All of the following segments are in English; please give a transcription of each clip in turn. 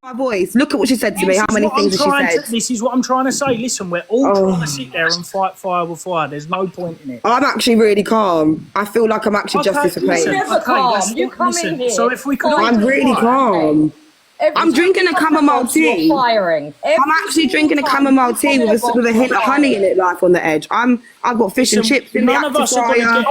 My voice. Look at what she said to me. How many things she said? This is what I'm trying to say. Listen, we're all trying to sit there and fight fire with fire. There's no point in it. I'm actually really calm. I feel like I'm actually justice for pain. You're never calm. You come in here. So if we could, I'm really calm. I'm drinking a chamomile tea. Firing. I'm actually drinking a chamomile tea with a hint of honey in it, Life on the Edge. I've got fish and chips in the active fryer.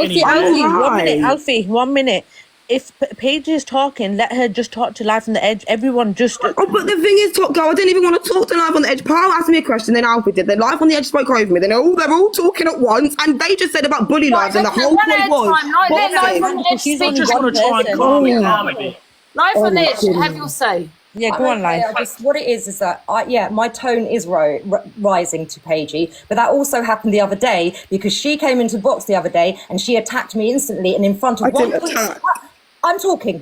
Alfie, 1 minute. If Paige is talking, let her just talk to Life on the Edge. Everyone just... Oh, but the thing is, Top Girl, I didn't even want to talk to Life on the Edge. Paul asked me a question, then Alfie did. Then Life on the Edge spoke over me. Then they're all talking at once, and they just said about bully lives, and the whole point was... She's just going to try and calm it down a bit. Life on the Edge, have your say. Yeah, go on, Life. What it is that, my tone is rising to Paigey, but that also happened the other day because she came into box the other day and she attacked me instantly and in front of I'm talking.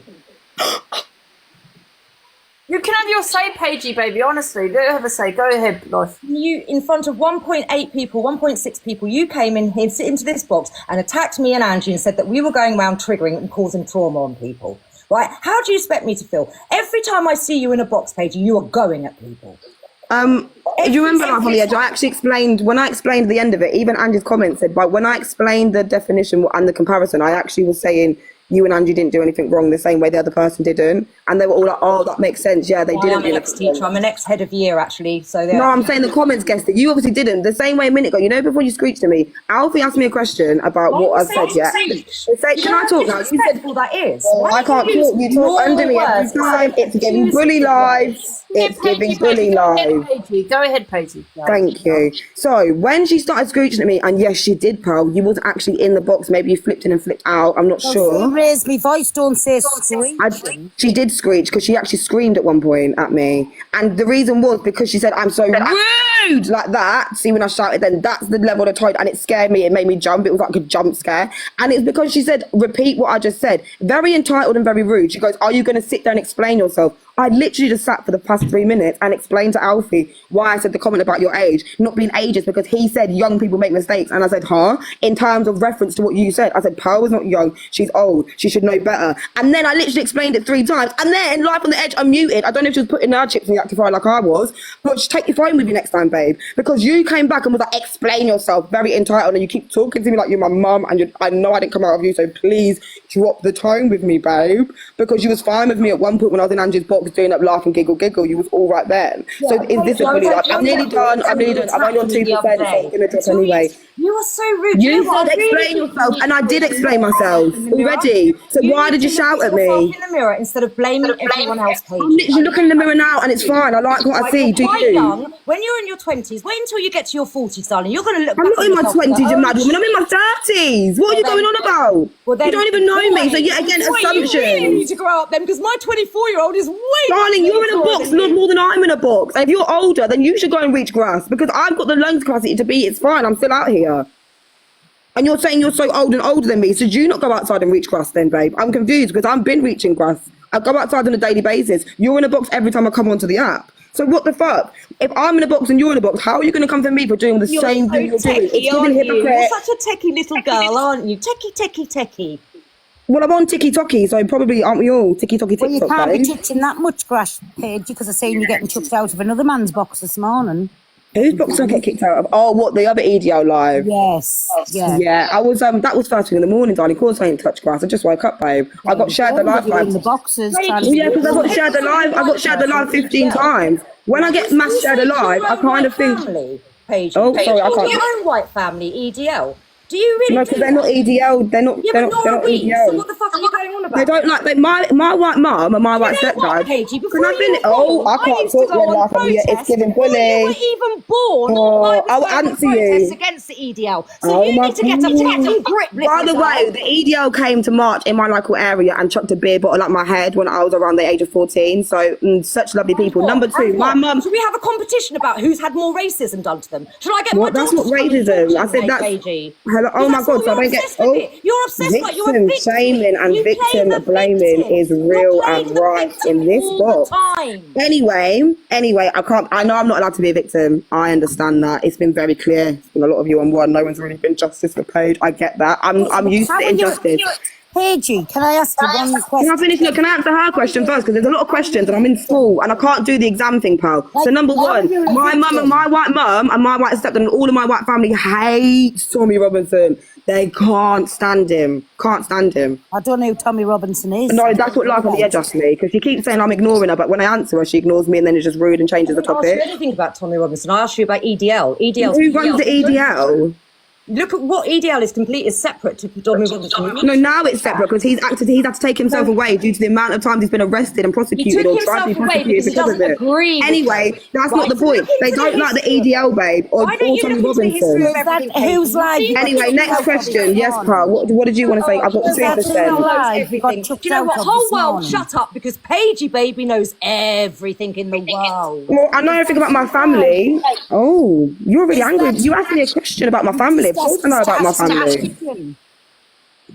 You can have your say, Paigey, baby, honestly. Don't have a say. Go ahead, Life. You, in front of 1.8 people, 1.6 people, you came in here into this box and attacked me and Angie and said that we were going around triggering and causing trauma on people. Right? How do you expect me to feel? Every time I see you in a box, Paigey, you are going at people. If you remember Life on the Edge, I actually explained, when I explained the end of it, even Angie's comment said, but when I explained the definition and the comparison, I actually was saying, you and Angie didn't do anything wrong the same way the other person didn't. And they were all like, oh, that makes sense. Yeah, they didn't. I'm an ex-teacher. I'm an ex-head of year, actually. So no, I'm saying the comments guessed it. You obviously didn't. The same way a minute ago, you know, before you screeched at me, Alfie asked me a question about what I said, yeah. Can I talk now? You said, that is. I can't talk. You talk under me every time. It's giving bully lives. It's giving bully lives. Go ahead, Paigey. Thank you. So when she started screeching at me, and yes, she did, Pearl, you wasn't actually in the box. Maybe you flipped in and flipped out. I'm not sure. Raise my voice, don't say screech. She did screech because she actually screamed at one point at me. And the reason was because she said, I'm so rude, like that. See, when I shouted, then that's the level of tone, and it scared me. It made me jump. It was like a jump scare. And it's because she said, repeat what I just said. Very entitled and very rude. She goes, are you going to sit there and explain yourself? I literally just sat for the past 3 minutes and explained to Alfie why I said the comment about your age not being ageist, because he said young people make mistakes. And I said, in terms of reference to what you said, I said, Pearl is not young. She's old. She should know better. And then I literally explained it 3 times. And then Life on the Edge unmuted. I don't know if she was putting her chips in the active fryer like I was, but just take your phone with you next time, babe. Because you came back and was like, explain yourself, very entitled. And you keep talking to me like you're my mum. And I know I didn't come out of you, so please drop the tone with me, babe. Because you was fine with me at one point when I was in Angie's box doing up laugh and giggle. You was all right then. Yeah, so is this a bully? Like, I'm nearly done. I'm only on 2%, so I'm going to drop anyway. You are so rude. You said explain yourself, and I did explain myself already. So why did you shout at me? In the mirror instead of blaming everyone else. I'm literally looking in the mirror now, and it's fine. I like what I see. Do you? Young, when you're in your 20s, wait until you get to your 40s, darling. You're going to look. I'm not in my 20s, you mad woman. I'm in my 30s. What are you going on about? You don't even know me. So yet again, assumptions. You really need to grow up then, because my 24-year-old is way. Darling, you're in a box more than I'm in a box. And if you're older, then you should go and reach grass, because I've got the lungs capacity to be. It's fine. I'm still out here. And you're saying you're so old and older than me, so do you not go outside and reach grass then, babe? I'm confused because I've been reaching grass. I go outside on a daily basis. You're in a box every time I come onto the app. So what the fuck? If I'm in a box and you're in a box, how are you going to come for me for doing the same thing you're doing? It's giving hypocrite. You're such a techie little girl, aren't you? Techie. Well, I'm on TikTok, so probably aren't we all TikTok? Well, you can't be touching that much grass, Paige, because I seen you getting chucked out of another man's box this morning. Whose box did I get kicked out of? Oh, what, the other EDO live? Yes. Yeah, I was, that was first thing in the morning, darling. Of course I ain't touched grass. I just woke up, babe. I got shared the live. In the boxes. Yeah, because I got shared the live. I got shared the live 15 times. When I get mass shared alive, I kind of think... Paige, sorry, I can't... your own white family, EDL. Do you really? No, because they're not EDL. They're not EDL. So what the fuck are you going on about? They don't like my white mum and my white stepdad. I can't talk to you like I'm here. It's giving bully. You were even born. I'll answer you. Against the EDL. So you need to get a fucking grip. By the way, the EDL came to march in my local area and chucked a beer bottle at my head when I was around the age of 14. So such lovely people. Number 2, my mum. Should we have a competition about who's had more racism done to them? Should I get what? That's not racism. I said that's. Hello, oh my God! So I don't get. You're obsessed. Victim shaming and victim blaming is real and right in this book. Anyway, I can't. I know I'm not allowed to be a victim. I understand that. It's been very clear. It's been a lot of you on one. No one's really been justice for Paige. I get that. I'm used to injustice. Paigey, can I ask you one Can I question? finish? Look, can I answer her question first? Because there's a lot of questions and I'm in school and I can't do the exam thing, pal. So number one, my mum and my white mum and my white stepdad and all of my white family hate Tommy Robinson. They can't stand him. Can't stand him. I don't know who Tommy Robinson is. No, that's what life on the edge asked me. Because she keeps saying I'm ignoring her, but when I answer her, she ignores me and then it's just rude and changes the I didn't ask you topic. anything about Tommy Robinson. I asked you about EDL. EDL. Who runs the EDL? Look at what EDL is completely separate to Tommy Robinson. No, now it's separate because he's had to take himself away due to the amount of times he's been arrested and prosecuted or tried to be prosecuted because of it. Anyway, that's not the point. They don't like the EDL, babe, or Tommy Robinson. Who's live? Anyway, next question. Yes, pal. What did you want to say? I've got 2%. Do you know what? Whole world, shut up, because Paigey baby knows everything in the world. Well, I know everything about my family. Oh, you're really angry. You asked me a question about my family. Of course I know about my family.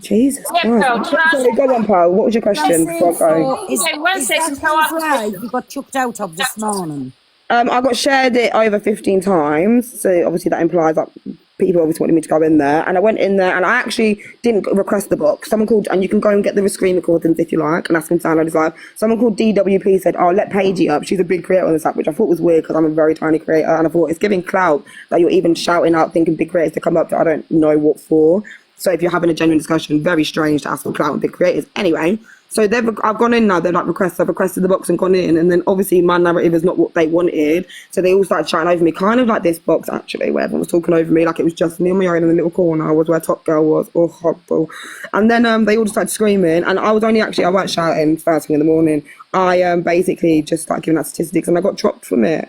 Jesus Christ. Sorry, go on, pal. What was your question before I go? Okay, 1 second, go up. Live you got chucked out of this morning. I got shared it over 15 times. So obviously that implies that people obviously wanted me to go in there. And I went in there and I actually didn't request the box. Someone called, and you can go and get the screen recordings if you like, and ask them to download this live. Someone called DWP said, oh, let Paigey up. She's a big creator on this app, which I thought was weird because I'm a very tiny creator. And I thought it's giving clout that you're even shouting out thinking big creators to come up to I don't know what for. So if you're having a genuine discussion, very strange to ask for clout with big creators. Anyway, so I've gone in now. They're like I've requested the box and gone in, and then obviously my narrative is not what they wanted. So they all started chatting over me, kind of like this box actually, where everyone was talking over me, like it was just me on my own in the little corner. I was where Top Girl was, or horrible. And then they all just started screaming, and I weren't shouting first thing in the morning. I basically just started giving out statistics, and I got dropped from it.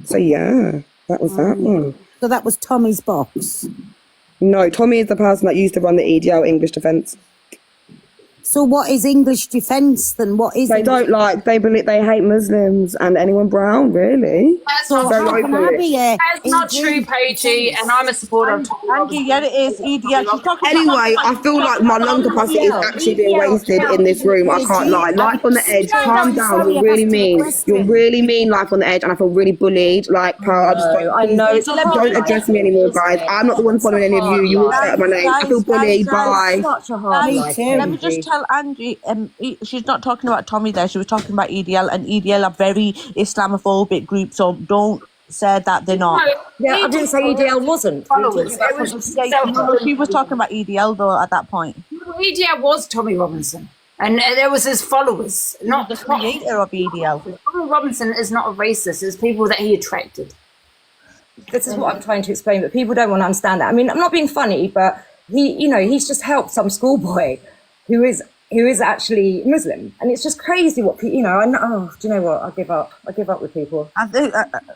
So yeah, that was that one. So that was Tommy's box. No, Tommy is the person that used to run the EDL English defence. So what is English defence then? What is They don't like, they hate Muslims and anyone brown, really. That's So not Very how true. can I openly. be That's not true, Paigey, and I'm a supporter of Tommy Angie, Robinson. yeah, it is. EDL. She's talking Anyway, I feel like my lung capacity is actually being wasted in this room. I can't lie. Life on the edge, calm down. You're really mean. You're really mean, life on the edge, and I feel really bullied. Like, pal, I know. It's don't address me anymore, guys. I'm not the one following any of you. You all say my name. I feel bullied. Bye. Such a hard life. Let me just tell Angie, she's not talking about Tommy there, she was talking about EDL, and EDL are very Islamophobic group, so don't say that they're not. Yeah, I didn't say EDL wasn't. Followers. It was She was talking about EDL though at that point. EDL was Tommy Robinson, and there was his followers, not The creator of EDL. Tommy Robinson is not a racist. It's people that he attracted. This is what I'm trying to explain, but people don't want to understand that. I mean, I'm not being funny, but he's just helped some schoolboy who is actually Muslim, and it's just crazy what do you know what? I give up with people. I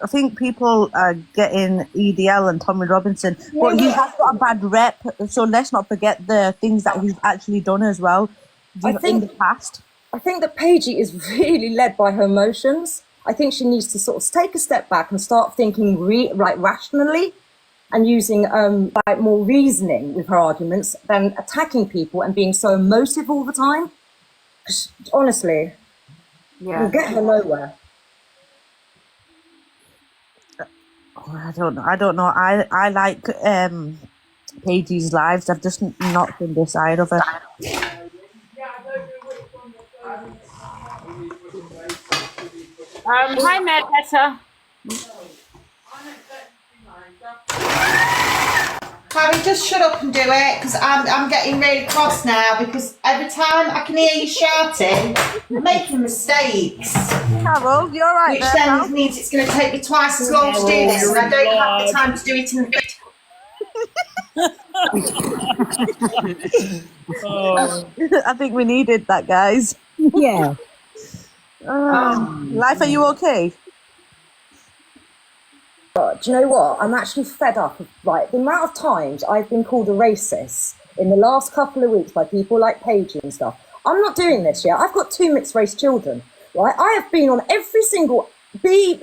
think people are getting EDL and Tommy Robinson, but he has got a bad rep, so let's not forget the things that he's actually done as well in the past. I think that Paigey is really led by her emotions. I think she needs to sort of take a step back and start thinking rationally and using more reasoning with her arguments than attacking people and being so emotive all the time. 'Cause honestly, you'll get her nowhere. I don't know. I like Paigey's lives. I've just not seen this side of her. Hi, Matt Better. Harry, just shut up and do it, because I'm getting really cross now, because every time I can hear you shouting, you're making mistakes. Carol, you're right. Which then means it's going to take me twice as long to do this, and I don't have the time to do it in the I think we needed that, guys. Yeah. Life, are you okay? But do you know what? I'm actually fed up of the amount of times I've been called a racist in the last couple of weeks by people like Paigey and stuff. I'm not doing this yet. I've got 2 mixed race children, right? I have been on every single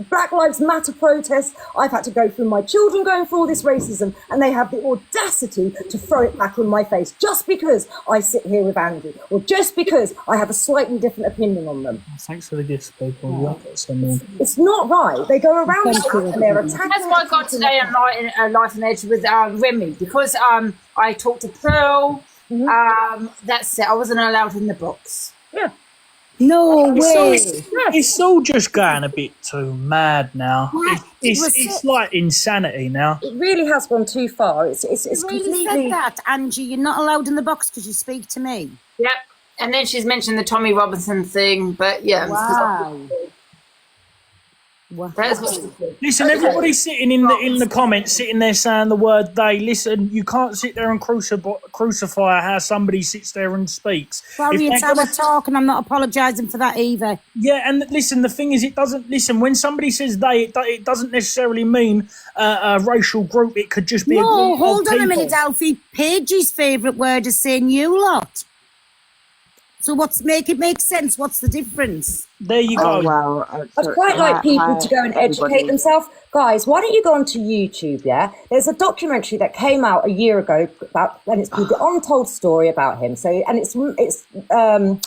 Black Lives Matter protest. I've had to go through my children going through all this racism, and they have the audacity to throw it back in my face just because I sit here with Angie, or just because I have a slightly different opinion on them. Thanks for the gifts, people. Love it so much. It's not right. They go around and they're attacking. That's why I got today on Life and Edge with Remy, because I talked to Pearl, That's it. I wasn't allowed in the box. Yeah. No way. It's all just going a bit too mad now. What? It's like insanity now. It really has gone too far. It's You really completely. said that, Angie. You're not allowed in the box because you speak to me. Yep. And then she's mentioned the Tommy Robinson thing, but yeah. Wow. That's what she said. Listen, everybody's sitting in the comments, sitting there saying the word they. Listen, you can't sit there and crucify how somebody sits there and speaks. Sorry, it's how I talk, and I'm not apologising for that either. Yeah, and listen, the thing is, it doesn't, listen, when somebody says they, it doesn't necessarily mean a racial group. It could just be a group No, of hold on a people. minute, Alfie. Paige's favourite word is saying you lot. So make it make sense? What's the difference? There you go. Oh, wow. I'd quite like people to go and educate themselves. Guys, why don't you go onto YouTube, yeah? There's a documentary that came out a year ago and it's called The Untold Story about him. So, and it's the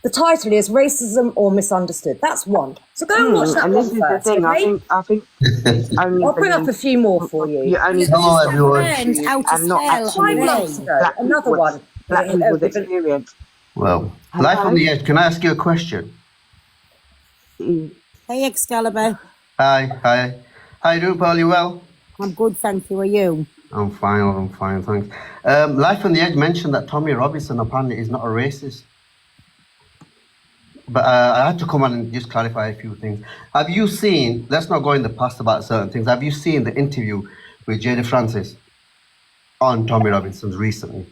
title is Racism or Misunderstood. That's one. So go and watch that and one this is first, the thing. okay? I think it's only I'll bring up a few more for you. you only Hello, everyone. Learned how to and not spell actually 5 months ago, black another people's- one. Black people's experience. Well, life on the edge. Can I ask you a question? Hey, Excalibur. Hi. How you doing, Paul? You well? I'm good, thank you. Are you? I'm fine, thanks. Life on the Edge mentioned that Tommy Robinson apparently is not a racist. But I had to come on and just clarify a few things. Have you seen, let's not go in the past about certain things, have you seen the interview with Jada Francis on Tommy Robinson's recently?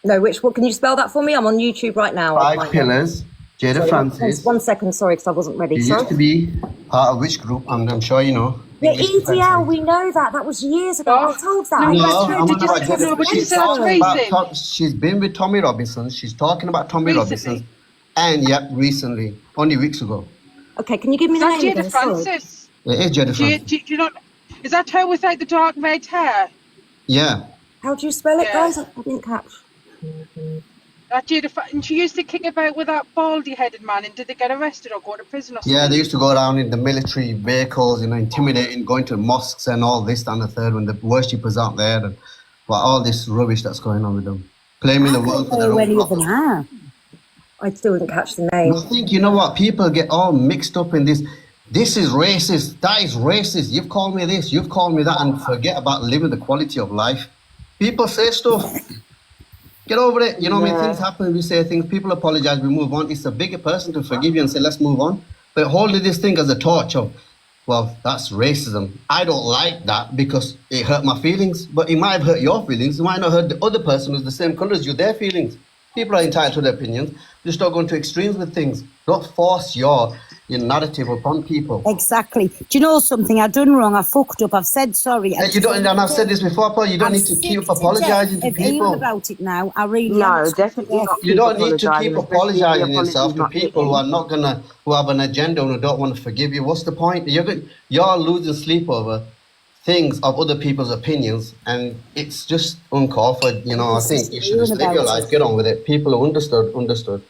No, what can you spell that for me? I'm on YouTube right now. I'll 5 find it. Pillars, Jada Sorry, Francis. 1 second, sorry, because I wasn't ready. She used to be part of which group? I'm sure you know. Yeah, English Defence EDL, League. we know that. That was years ago. I told that. No, I I'm went not through- about Jada. She's talking about she's been with Tommy Robinson. She's talking about Tommy Robinson. And recently, only weeks ago. Okay, can you give me the name again? Jada Sorry. Francis. It is Jada Francis. Do you not? Is that her without the dark red hair? Yeah. How do you spell it, Yeah. guys? I didn't catch. That and she used to kick about with that baldy-headed man. And did they get arrested or go to prison or something? Yeah, they used to go around in the military vehicles, intimidating, going to mosques and all this and the third when the worshippers aren't there and all this rubbish that's going on with them. Claiming the world for their own profit. I still didn't catch the name. I think, you know what, people get all mixed up in this. This is racist, that is racist, you've called me this, you've called me that, and forget about living the quality of life. People say stuff. Get over it. You know, when things happen, we say things, people apologize, we move on. It's a bigger person to forgive you and say, let's move on. But holding this thing as a torch of, well, that's racism. I don't like that because it hurt my feelings. But it might have hurt your feelings. It might not hurt the other person who's the same color as you, their feelings. People are entitled to their opinions. Just don't go into extremes with things. Don't force your narrative upon people. Exactly. Do you know something? I've done wrong. I fucked up. I've said sorry. And you don't, and I've said this before, Paul, you don't need to keep apologizing to people. About it now. I really No, definitely not. You don't need to apologising, keep especially if the apologizing apology's yourself to not people who hitting. are not gonna, who have an agenda and who don't want to forgive you. What's the point? You're losing sleep over things of other people's opinions, and it's just uncalled for. I think you should just live your life, get on with it. People who understood.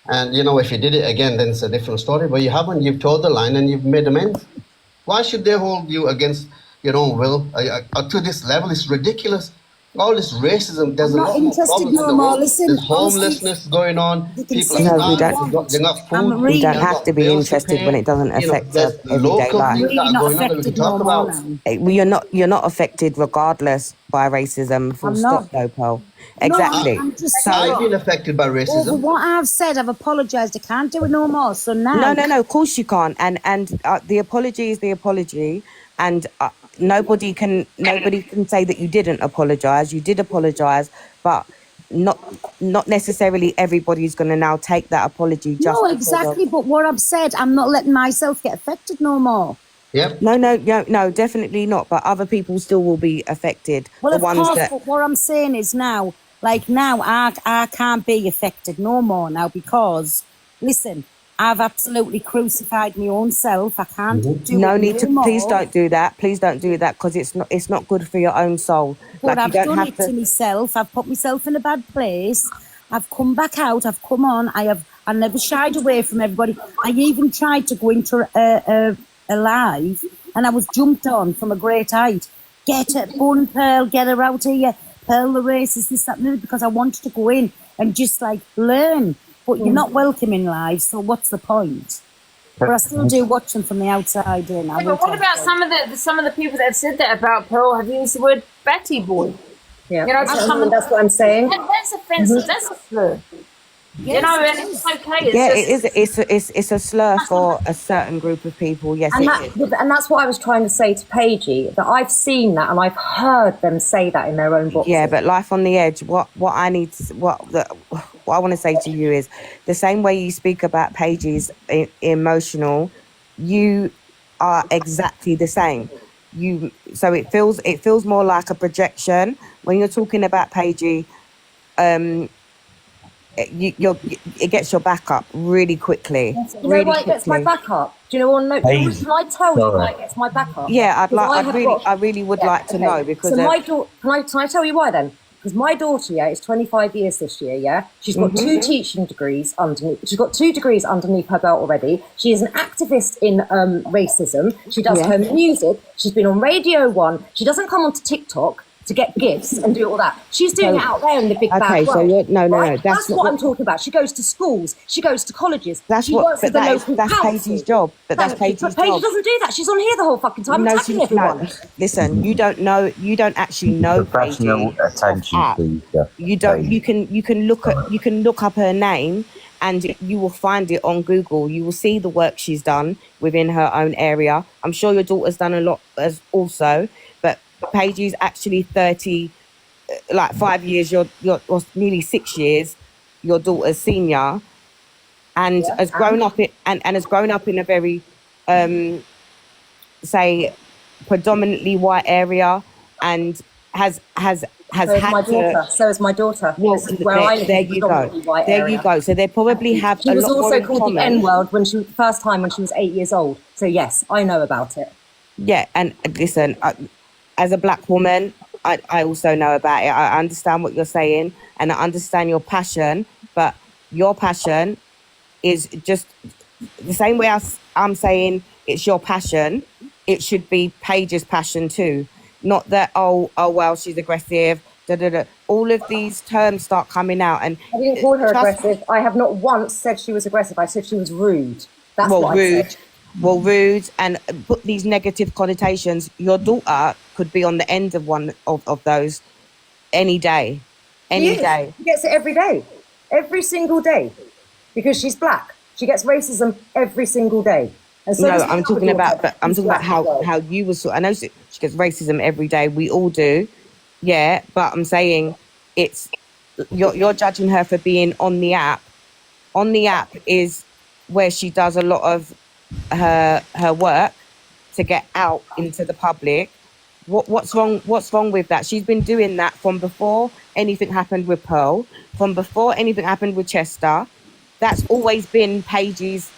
And if you did it again, then it's a different story. But you haven't. You've told the line and you've made amends. Why should they hold you against your own will to this level? It's ridiculous. All this racism. There's a lot more problems in the world. There's homelessness going on. People No, are we starving. don't. They got food. We don't they've have got to be bills to interested pay. when it doesn't affect There's our everyday local life. things that are going on that we can talk about. Well, you're not affected regardless by racism. Full I'm stop, not. though, Paul. Exactly. I'm just I've been affected by over racism. what I've said. I've apologised. I can't do it no more. So now. No. Of course you can't. And the apology is the apology. And nobody can say that you didn't apologise. You did apologise, but not necessarily everybody's going to now take that apology. Just No, exactly. But what I've said, I'm not letting myself get affected no more. Yep. No, definitely not. But other people still will be affected. Well, the of ones course. that. But what I'm saying is now, I can't be affected no more now because, listen, I've absolutely crucified my own self. I can't do No it need to. more. Please don't do that. Please don't do that because it's not good for your own soul. But you I've don't done have it to myself. I've put myself in a bad place. I've come back out. I've come on. I never shied away from everybody. I even tried to go into a live, and I was jumped on from a great height. Get her, Bun Pearl, get her out here. Pearl the racist, this, that, and the other, because I wanted to go in and just like learn. But you're not welcome in live, so what's the point? But I still do watch them from the outside in. Yeah, but what about some of the people that have said that about Pearl have used the word Batty Boy? Yeah, You know, that's what I'm saying. That's offensive. That's a slur. Yes, you know, it and is. it's okay. Yeah, It's it is. It's a slur for a certain group of people. Yes, And it is. and that's what I was trying to say to Paigey, that I've seen that and I've heard them say that in their own boxes. Yeah, but life on the edge. What I need to, what I want to say to you is the same way you speak about Paige's emotional, you are exactly the same. So it feels more like a projection when you're talking about Paigey. It gets your back up really quickly. You know why it gets my back up? Do you know what? Can I tell you why it gets my back up? Yeah, I really would like to know, because so my daughter. Can I tell you why then? Because my daughter, is 25 years this year. Yeah, she's got 2 teaching degrees underneath. She's got 2 degrees underneath her belt already. She is an activist in racism. She does her music. She's been on Radio 1. She doesn't come onto TikTok to get gifts and do all that. She's doing it out there in the big bad world. Okay, so no, that's what I'm talking about. She goes to schools. She goes to colleges. That's works for the local that's Paige's job. But that's Paige's job. Paige doesn't do that. She's on here the whole fucking time attacking everyone. Listen, you don't actually know Professional attention, please. You don't. You can look up her name, and you will find it on Google. You will see the work she's done within her own area. I'm sure your daughter's done a lot as also, but Paige's actually 30, like 5 years. You're or nearly 6 years. Your daughter's senior, and has grown up and has grown up in a very, say, predominantly white area, and has So is my daughter. Well, there you go. There you go. So they probably have She a was lot more also in called common. the N-word when she first time when she was 8 years old. So yes, I know about it. Yeah, and listen, as a black woman, I also know about it. I understand what you're saying, and I understand your passion, but your passion is just the same way I'm saying it's your passion. It should be Paige's passion too. Not that, oh well, she's aggressive, all of these terms start coming out. And I didn't call her aggressive. I have not once said she was aggressive. I said she was rude. That's what I said. Well, rude, and put these negative connotations. Your daughter could be on the end of one of those any day. Any day. She gets it every day. Every single day. Because she's black. She gets racism every single day. And so no, I'm talking about how you was. I know she gets racism every day. We all do. Yeah, but I'm saying it's you're judging her for being on the app. On the app is where she does a lot of her work to get out into the public. What's wrong with that? She's been doing that from before anything happened with Pearl, from before anything happened with Chester. That's always been Paige's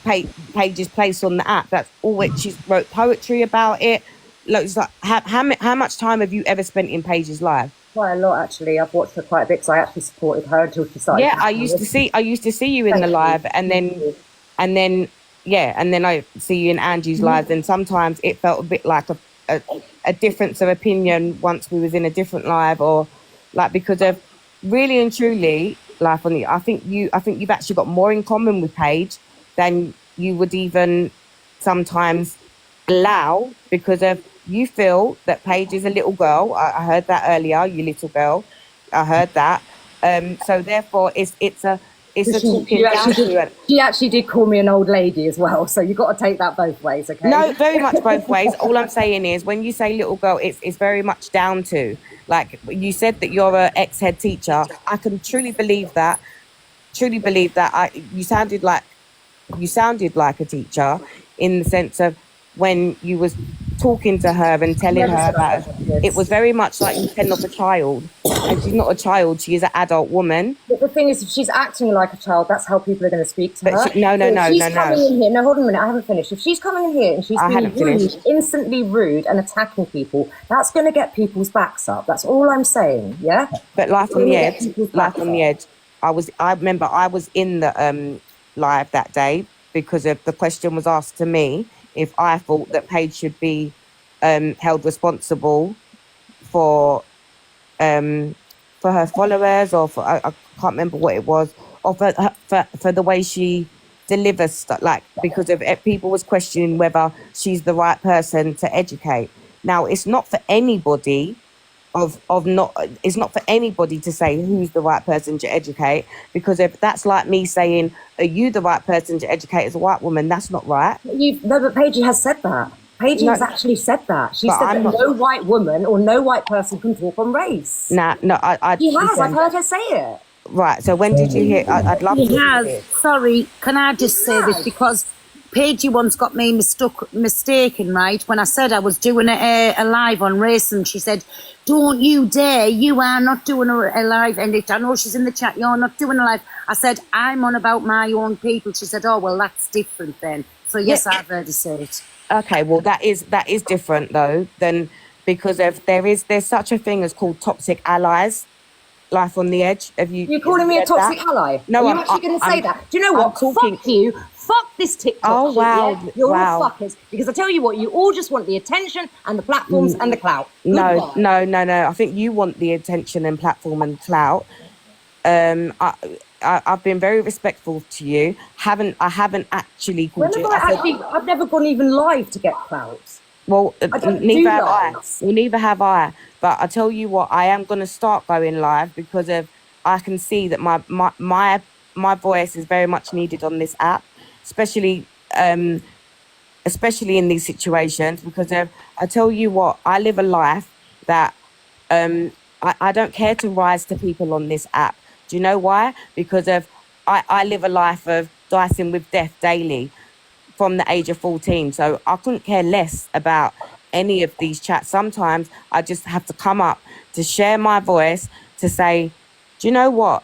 place on the app. That's always, she's wrote poetry about it. Look, it's like, how much time have you ever spent in Paige's live? Quite a lot, actually. I've watched her quite a bit because I actually supported her until she started. Yeah, I used to see you in the live, and then I see you in Angie's lives, and sometimes it felt a bit like a difference of opinion once we was in a different live, or like, because of really and truly life on the. I think you've actually got more in common with Paige than you would even sometimes allow, because of you feel that Paige is a little girl. I heard that earlier, you little girl. I heard that. So therefore, it's a talking down to it. She actually did call me an old lady as well, so you've got to take that both ways, okay? No, very much both ways. All I'm saying is, when you say little girl, it's very much down to, like, you said that you're an ex-head teacher. I can truly believe that. You sounded like a teacher, in the sense of when you was talking to her and telling her about it. It was very much like you send off a child, and she's not a child, she is an adult woman. But the thing is, if she's acting like a child, that's how people are going to speak to her. No. Coming in here, no, hold on a minute, I haven't finished. If she's coming in here and she's being rude, instantly rude and attacking people, that's going to get people's backs up. That's all I'm saying, yeah? But life on the edge, I remember I was in the live that day, because of the question was asked to me if I thought that Paige should be held responsible for for her followers, or for I can't remember what it was, or for the way she delivers stuff, like, because of people was questioning whether she's the right person to educate. Now, it's not for anybody it's not for anybody to say who's the right person to educate, because if that's like me saying, are you the right person to educate as a white woman, that's not right. No, but Paige has said that. Paige has actually said that. She said that no white woman or no white person can talk on race. She has. I've heard her say it. Right, so when did you hear? I'd love to hear it. Sorry, can I just say this? Because Paige once got me mistaken, right? When I said I was doing a live on race, and she said, don't you dare, you are not doing a live. And I know she's in the chat, you're not doing a live. I said, I'm on about my own people. She said, oh, well, that's different then. So yes, I've heard her say it. Okay, well, that is different though, than, because there's such a thing as called toxic allies. Life on the Edge. You're calling me a toxic ally? No, I'm actually going to say that. Do you know what? Fuck you. Fuck this TikTok. Oh, wow. Shit, yeah? You're all fuckers. Because I tell you what, you all just want the attention and the platforms and the clout. No. I think you want the attention and platform and clout. I've been very respectful to you. I haven't actually called you. I've never gone even live to get clout. Well, neither have I. Well, neither have I. But I tell you what, I am going to start going live, because I can see that my voice is very much needed on this app, especially in these situations. Because I tell you what, I live a life that I don't care to rise to people on this app. Do you know why? Because I live a life of dicing with death daily from the age of 14. So I couldn't care less about any of these chats. Sometimes I just have to come up to share my voice, to say, do you know what?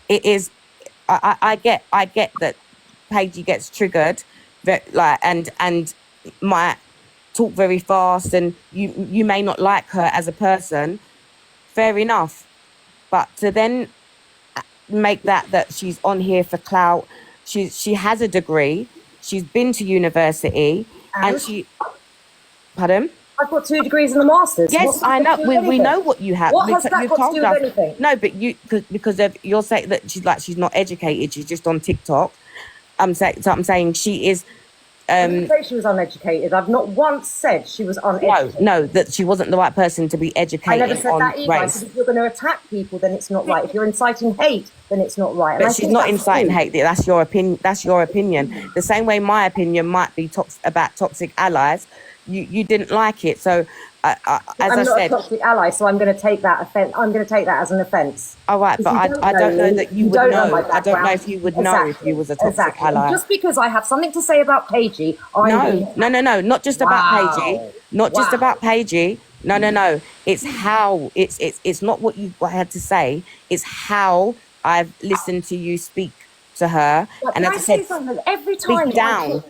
It is, I get that Paigey gets triggered, and might talk very fast, and you may not like her as a person. Fair enough. But to then make that she's on here for clout, she has a degree, she's been to university, and she... Pardon? I've got 2 degrees and a master's. Yes, I know. We know what you have. What has that got to do with anything? No, but because you're saying that she's not educated. She's just on TikTok. I'm saying she is. I didn't say she was uneducated. I've not once said she was uneducated. No, that she wasn't the right person to be educated. I never said that either. I said if you're going to attack people, then it's not right. If you're inciting hate, then it's not right. But she's not inciting hate. That's your opinion. That's your opinion. The same way my opinion might be about toxic allies. You didn't like it, so as I'm not a toxic ally, so I'm going to take that offense. I'm going to take that as an offence. All right, but I don't know that you would know. I don't know if you would know if you was a toxic ally. Just because I have something to say about Paigey, No, not just about Paigey. Not just about Paigey. No. It's how it's not what you had to say. It's how I've listened to you speak to her, and as I said, every time speak down.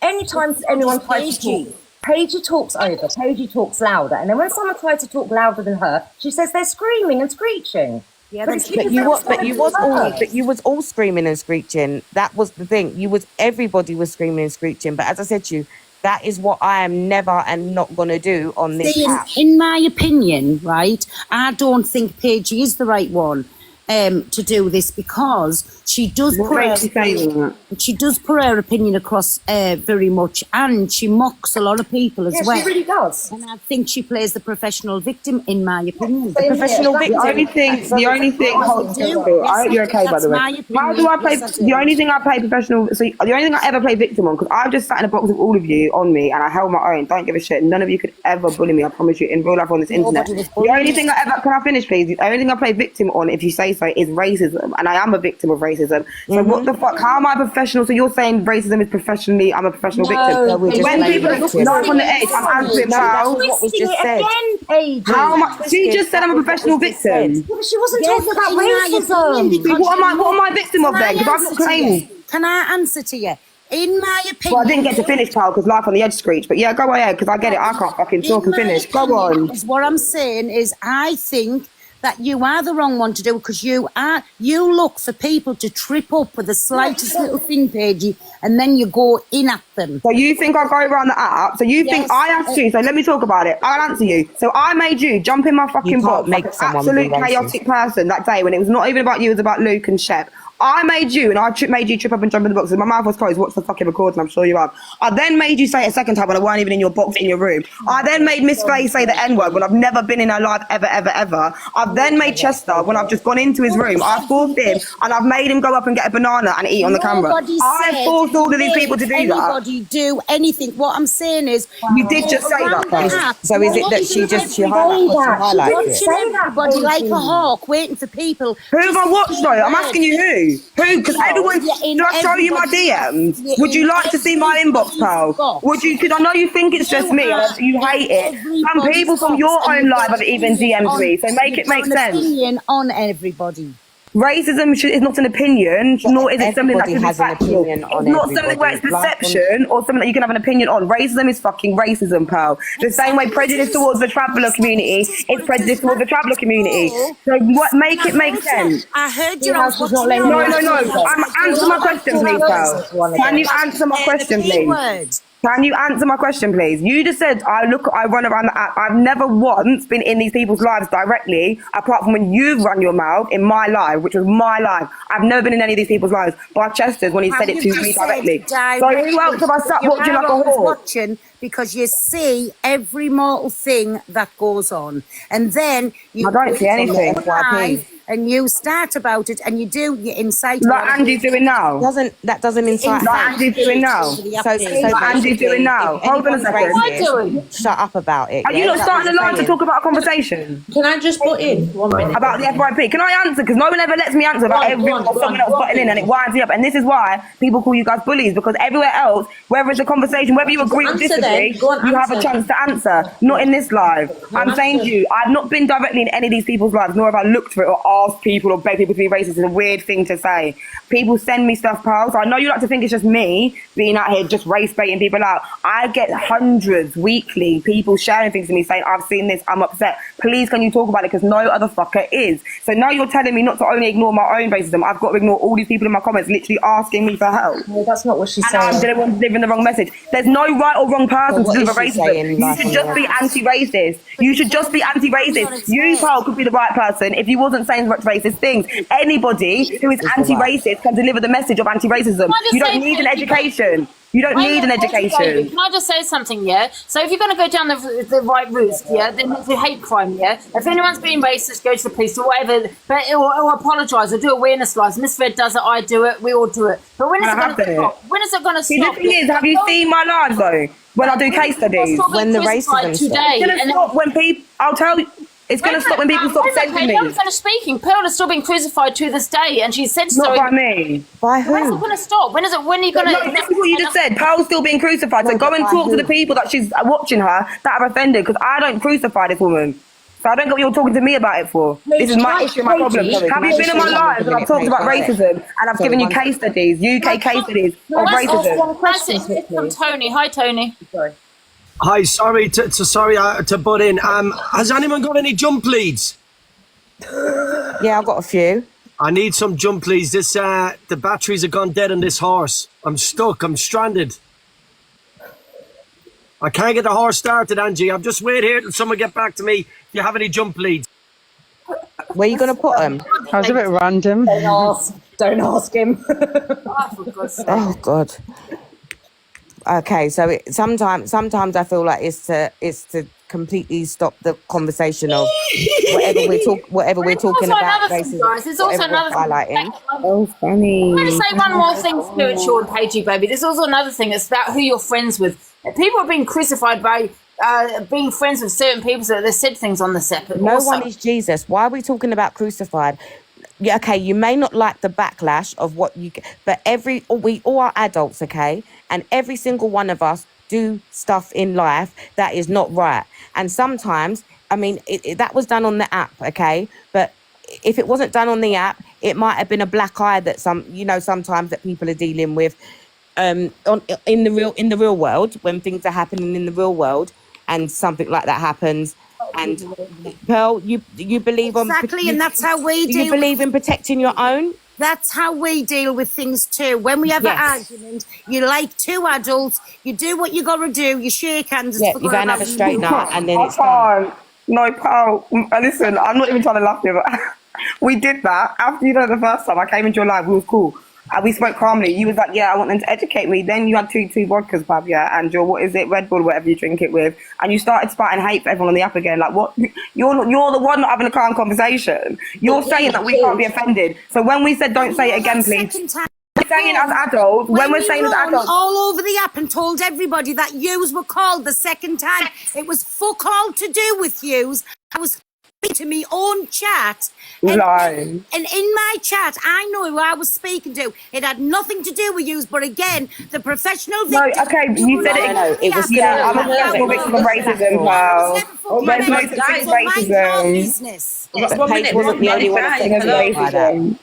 Anytime anyone tries to talk, Paigey talks over, Paigey talks louder, and then when someone tries to talk louder than her, she says they're screaming and screeching. Yeah, but you was all screaming and screeching. That was the thing. Everybody was screaming and screeching. But as I said to you, that is what I am never and not going to do on this app. In my opinion, right, I don't think Paigey is the right one to do this, because she does put her opinion across very much, and she mocks a lot of people as well. She really does. And I think she plays the professional victim, in my opinion. The professional victim. The only thing. I hope you're okay, by the way. How do I play? The only thing I play professional. So the only thing I ever play victim on, because I've just sat in a box with all of you on me, and I held my own. Don't give a shit. None of you could ever bully me. I promise you. In real life, on this internet. The only thing I ever, can I finish, please? The only thing I play victim on, if you say so, is racism, and I am a victim of racism. So what the fuck? How am I professional? So you're saying racism is professionally? I'm a professional victim. When people are on the edge, I'm answering now. What was just said? How much? She just said I'm a professional victim. Yeah, but she wasn't talking about racism. What am I victim of then? Because I've not claimed. Can I answer to you? In my opinion... Well, I didn't get to finish, pal, because life on the edge screech. But yeah, go ahead, because I get it. I can't fucking talk and finish. Go on. What I'm saying is, I think that you are the wrong one to do, because you look for people to trip up with the slightest little thing, Paigey, and then you go in at them. So you think I go around the app? So you think I asked you? So let me talk about it. I'll answer you. So I made you jump in my fucking box like an absolute chaotic person that day when it was not even about you, it was about Luke and Shep. I made you, and I made you trip up and jump in the box. My mouth was closed. Watch the fucking recording, I'm sure you have. I then made you say it a second time when I weren't even in your box in your room. I then made Miss Faye say the N-word when I've never been in her life ever, ever, ever. I've then made Chester when I've just gone into his room. I forced him, and I've made him go up and get a banana and eat on the camera. I forced all of these people to do that. Anybody do anything. What I'm saying is, you did just say that. So is it that she highlighted it? Everybody like a hawk waiting for people. Who have I watched though? I'm asking you who? Who? Because everyone. Do I show you my DMs? Would you like to see my inbox, pal? Would you? Because I know you think it's just me. You hate it. Some people from your own life have even DM'd me. So make it make sense. Opinion on everybody. Racism is not an opinion, nor is it something that can be factual. It's not something where it's perception or something that you can have an opinion on. Racism is fucking racism, pal. The same way prejudice towards the traveller community is prejudice towards the traveller community. So what? Make it make sense. I heard you. No. Answer my question, please, pal. Can you answer my question, please? Can you answer my question, please? You just said, I run around the app. I've never once been in these people's lives directly, apart from when you've run your mouth in my life, which was my life. I've never been in any of these people's lives. By Chester's when he said it to me directly. So who else have I sat watching like a whore? Watching because you see every mortal thing that goes on. And then you I don't see anything. And you start about it, and you incite. Like Angie's doing now. That doesn't incite. Like Angie's doing now. So like Angie's doing now. Hold on a second. Shut up about it. Are you not starting the line to talk about a conversation? Can I just put in 1 minute about the FYP? Can I answer? Because no one ever lets me answer about everyone or someone else butting in, and it winds me up. And this is why people call you guys bullies, because everywhere else, whether it's a conversation, whether you agree or disagree, you have a chance to answer. Not in this live. I'm saying to you, I've not been directly in any of these people's lives, nor have I looked for it or asked people or begged people to be racist. It's a weird thing to say. People send me stuff, pal. So I know you like to think it's just me being out here just race baiting people out. I get hundreds weekly people sharing things to me saying, I've seen this, I'm upset. Please, can you talk about it? Because no other fucker is. So now you're telling me not to only ignore my own racism, I've got to ignore all these people in my comments literally asking me for help. No, that's not what she's saying. And I'm the one delivering the wrong message. There's no right or wrong person to deliver racism. You should just be anti-racist. You should just be anti-racist. You, pal, could be the right person if you wasn't saying such racist things. Anybody who is anti-racist can deliver the message of anti-racism. You don't need an education. You don't need an education. Can I just say something, yeah? So if you're going to go down the right route, yeah, then it's a hate crime, yeah? If anyone's being racist, go to the police or whatever, but or apologise or do awareness lives. Miss Fred does it, I do it, we all do it. But when is it going to stop? When is it going to stop? The thing is, have you seen my lives though? When I do case studies, when the racism today, it's gonna stop when people. I'll tell you. It's going to stop when people stop sending me. I'm finished speaking. Pearl is still being crucified to this day, and she said so. Not by me. By who? When's it going to stop? When is it? When are you going to? No, this is what you just said. Pearl's still being crucified. So go and talk to the people that she's watching her that are offended, because I don't crucify this woman. So I don't get what you're talking to me about it for. This is my issue, my problem. Have you been in my life and I've talked about racism and I've given you case studies, UK case studies of racism? From Tony. Hi, Tony. Sorry. Hi, sorry to butt in. Has anyone got any jump leads? Yeah, I've got a few. I need some jump leads. This the batteries have gone dead on this horse. I'm stuck. I'm stranded. I can't get the horse started, Angie. I'm just waiting here till someone get back to me. If you have any jump leads. Where are you going to put them? That was a bit random. Don't ask him. Oh, God. Okay, so sometimes I feel like it's to completely stop the conversation of whatever we're talking about. There's also another thing. Oh, funny. I'm going to say one more thing, spiritual and Paigey, baby. There's also another thing. It's about who you're friends with. People are being crucified by being friends with certain people that they said things on the set. No one is Jesus. Why are we talking about crucified? Yeah, okay, you may not like the backlash of what you get, but we all are adults, okay? And every single one of us do stuff in life that is not right. And sometimes, I mean, that was done on the app, okay? But if it wasn't done on the app, it might have been a black eye that sometimes that people are dealing with in the real world, when things are happening in the real world and something like that happens. And Pearl, you believe on Exactly, and that's how we do deal. you believe in protecting your own? That's how we deal with things too. When we have an argument, you like two adults, you do what you got to do, you shake hands. Yeah, you go and have a straight night, and then it's done. No, Paul, listen, I'm not even trying to laugh here, but we did that. After you done it the first time, I came into your live, we was cool. And we spoke calmly. You was like, yeah, I want them to educate me. Then you had two vodkas, Bab, yeah, and your, what is it, Red Bull, whatever you drink it with. And you started spouting hate for everyone on the app again. Like, what? You're the one not having a calm conversation. You're saying that we can't be offended. So when we said don't say it again, please. We're saying as adults, when we're saying as adults. All over the app and told everybody that yous were called the second time. It was fuck all to do with yous. I was to me own chat. And in my chat, I know who I was speaking to. It had nothing to do with you, but again, the professional victim. No, okay, you said it. No, it was I'm a professional victim of racism, pal. There's no such thing as racism. But Paige wasn't the only one affected by that.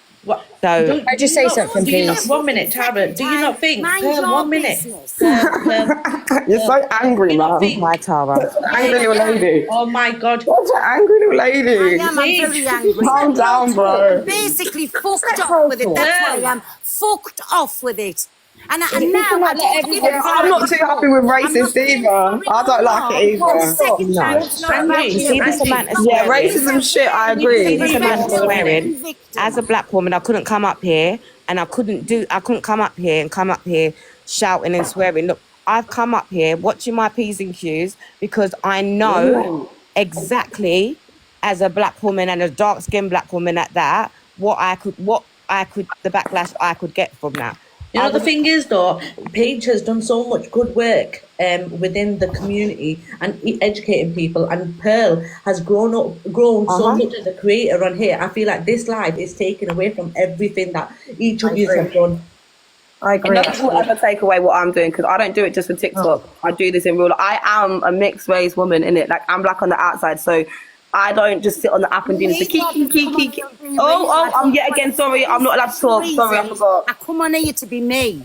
So, can I just say something, please? 1 minute, Tara. Do you not think? 1 minute. You're so angry, man. Hi, Tara. Angry little lady. Oh my God. What's an angry little lady? I'm very angry. Calm down, bro. Basically fucked off with it. That's why I'm fucked off with it. And now I don't give a fuck. I'm not too happy with racist either. I don't like it either. You see this amount of swearing? Yeah, racism shit, I agree. This amount of swearing. As a black woman, I couldn't come up here and I couldn't come up here shouting and swearing. Look, I've come up here watching my P's and Q's because I know exactly, as a black woman and a dark-skinned black woman at that, the backlash I could get from that. You know, the thing is, though, Paige has done so much good work within the community and educating people, and Pearl has grown so much as a creator on here. I feel like this live is taken away from everything that each of you have done. I agree. And don't ever take away what I'm doing, because I don't do it just for TikTok. I do this in real life. I am a mixed race woman, innit? Like, I'm black on the outside, so I don't just sit on the app and do this. I'm yet again sorry. I'm not allowed to talk. Sorry, I forgot. I come on here to be me.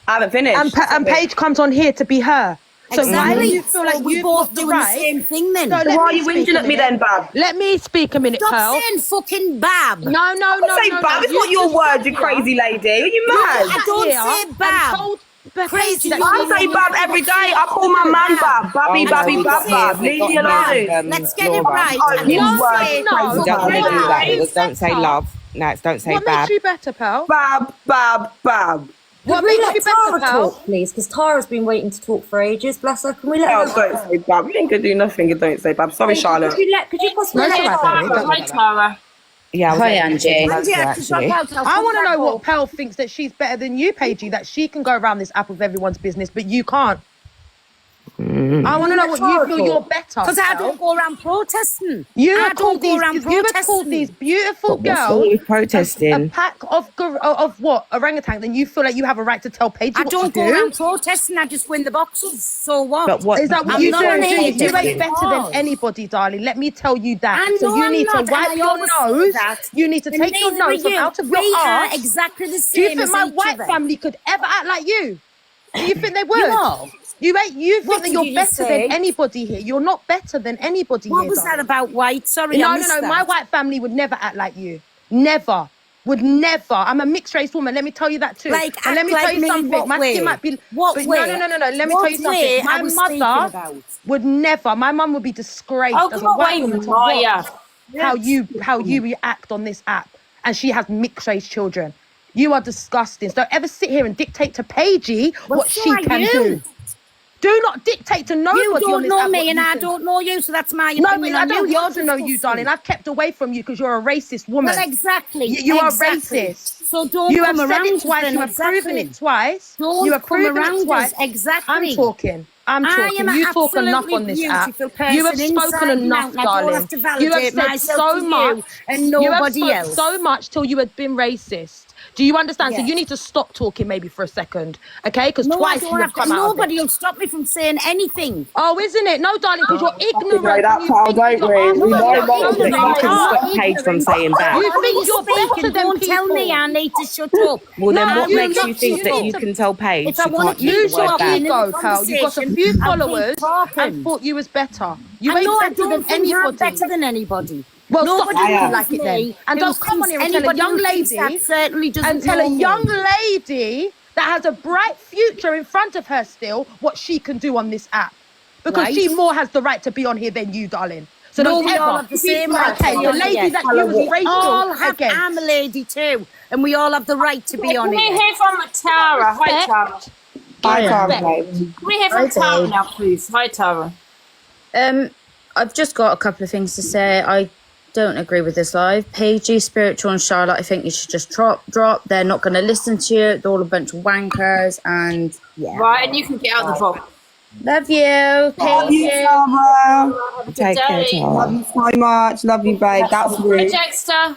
I haven't finished. And Paige comes on here to be her. So why do you feel like we both doing the same thing then? So why are you whinging at me then, Bab? Let me speak a minute, Stop Pearl. saying fucking Bab. No. Say Bab. It's not your word, you crazy lady. Are you mad? I don't say Bab. Crazy. I say Bab every day. I call my man Bab. Babby, Bab. Leave me alone. Let's get it right. Don't say love. No, it's don't say What Bab. makes you better, Pearl? Bab. What makes you better, Pearl? Talk, please, because Tara's been waiting to talk for ages. Bless her. Can we let her? Don't say Bab. You ain't gonna do nothing. You don't say Bab. Sorry, Charlotte. Could you possibly let her? Hi, Tara. Yeah, Hi, Angie. I want to know what Pearl thinks that she's better than you, Paigey, that she can go around this app with everyone's business, but you can't. I want to know what you feel you're better. Because I don't go around protesting. You would call these beautiful girls protesting a pack of what? Orangutan, then you feel like you have a right to tell Paige I what don't to go do? around protesting, I just win the boxes. So what? But what Is that what I'm you not do? on here You just ain't better than because. anybody, darling. Let me tell you that. I So know you I'm need not, to and wipe I your always say nose. that. You need to And take your neither nose are you. out of We your are arse. exactly the Do you same think as my each white other. family could ever act like you? Do you think they would? You are. You think What that did you're you better say? than anybody here. You're not better than anybody What here. was that darling. about white? Sorry, I missed No. that. My white family would never act like you. Never. Would never. I'm a mixed race woman. Let me tell you that too. Like, and let me act tell you like me, something. what My way? skin might be. What but way? No. Let me What tell you way something. I My was speaking mother about? would never. My mum would be disgraced Oh, as come a on, white wait, woman to Maya. watch how you react on this app. And she has mixed race children. You are disgusting. So don't ever sit here and dictate to Paigey what so she are can you. do. Do not dictate to nobody You on don't this know app me what and you I can. don't know you, so that's my No, opinion but I on don't you. want to know you, darling. I've kept away from you because you're a racist woman. Well, exactly. You are exactly. racist. So don't You come have said around it twice. then, You have proven it twice. Don't you have come proven around it twice. us, exactly. I'm talking. I am You talk enough absolutely on this app. beautiful person You have spoken inside and enough, out, and I don't darling. have to You have validate said myself so to much. you and You have nobody spoke else. so much till you had been racist. Do you understand? So Yes. you need to stop talking maybe for a second, okay? Because No, I twice don't you have have come to. out of it. Nobody will stop me from saying anything. Oh, isn't it? No, darling, because you're You know ignorant. that, You pal, think don't you're we? We after know them. what No, we you're You can not. stop Paige from saying that. You think you're better than Don't tell me people. I need to shut up. Well, then No, what you makes not you think you that need you to can tell Paige If I she want can't to use keep the lose your word back? talking in a ego, pal. You got a conversation, few I'll keep followers talking. and thought you was better. You I ain't know I better don't than think I'm anybody. better than anybody. Well, stop Nobody acting knows like it then. me. And who don't come on thinks here and tell a anybody young who thinks that lady certainly doesn't and tell know a me. young lady that has a bright future in front of her still what she can do on this app. Because Right. she more has the right to be on here than you, darling. So No, don't we all ever. have the same right to Okay, be the on lady here. that you was We racial all have. against. I'm a lady too, and we all have the right to be Can on we here. hear from Tara? Hi, Tara. Hi, Tara, Respect. babe. Can we hear from Tara now, please? Hi, Tara. I've just got a couple of things to say. I don't agree with this live. Paigey, Spiritual and Charlotte, I think you should just drop. They're not going to listen to you. They're all a bunch of wankers and yeah. Right, and you can get out the box. Love you, Love you, Paigey. Tara. Have a good Take care, day. Tara. Love you so much. Love you, babe. That's Hi, rude. Jexter.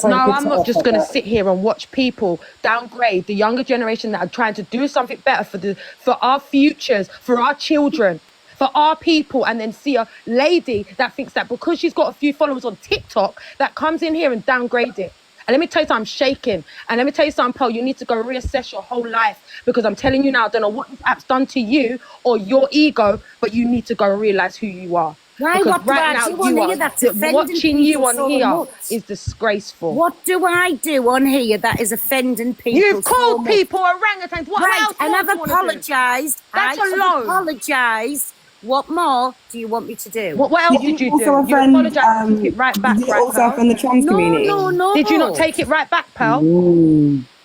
No, I'm not just going to sit here and watch people downgrade the younger generation that are trying to do something better for our futures, for our children, for our people, and then see a lady that thinks that because she's got a few followers on TikTok that comes in here and downgrade it. And let me tell you something, I'm shaking. And let me tell you something, Pearl, you need to go reassess your whole life, because I'm telling you now, I don't know what this app's done to you or your ego, but you need to go realize who you are. Why? Because What do right I now, do on here that's offending watching you people on so here much? is disgraceful. What do I do on here that is offending people? You've so called much? people orangutans. What Right, else and more I've do you wanna do? apologised. That's I've alone. apologised. What more do you want me to do? What else did you do? also You offend, apologised and took it right back, did you right, also pal? offend the trans community? No. Did you not take it right back, pal?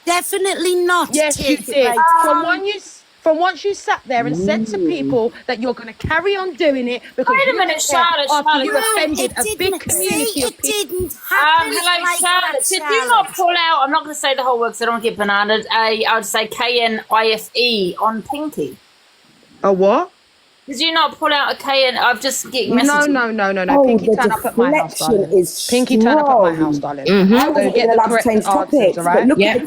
Definitely not. Yes, you take it did. right. From once you sat there and said to people that you're going to carry on doing it because Wait a you minute, don't care Charlotte, after Charlotte. you No, offended it a big didn't. community See, of it people. didn't happen Hello, like Charlotte. that, Did you not Charlotte. pull out? I'm not going to say the whole word because I don't want to get bananas. I would say KNIFE on Pinky. A what? Did you not pull out a KN? I've just getting messages. No. Oh, Pinky the turn up at my house, deflection darling. is Pinky turn up at my strong. house, darling. I So wasn't get even the allowed to correct change answers, topics, all but right? look at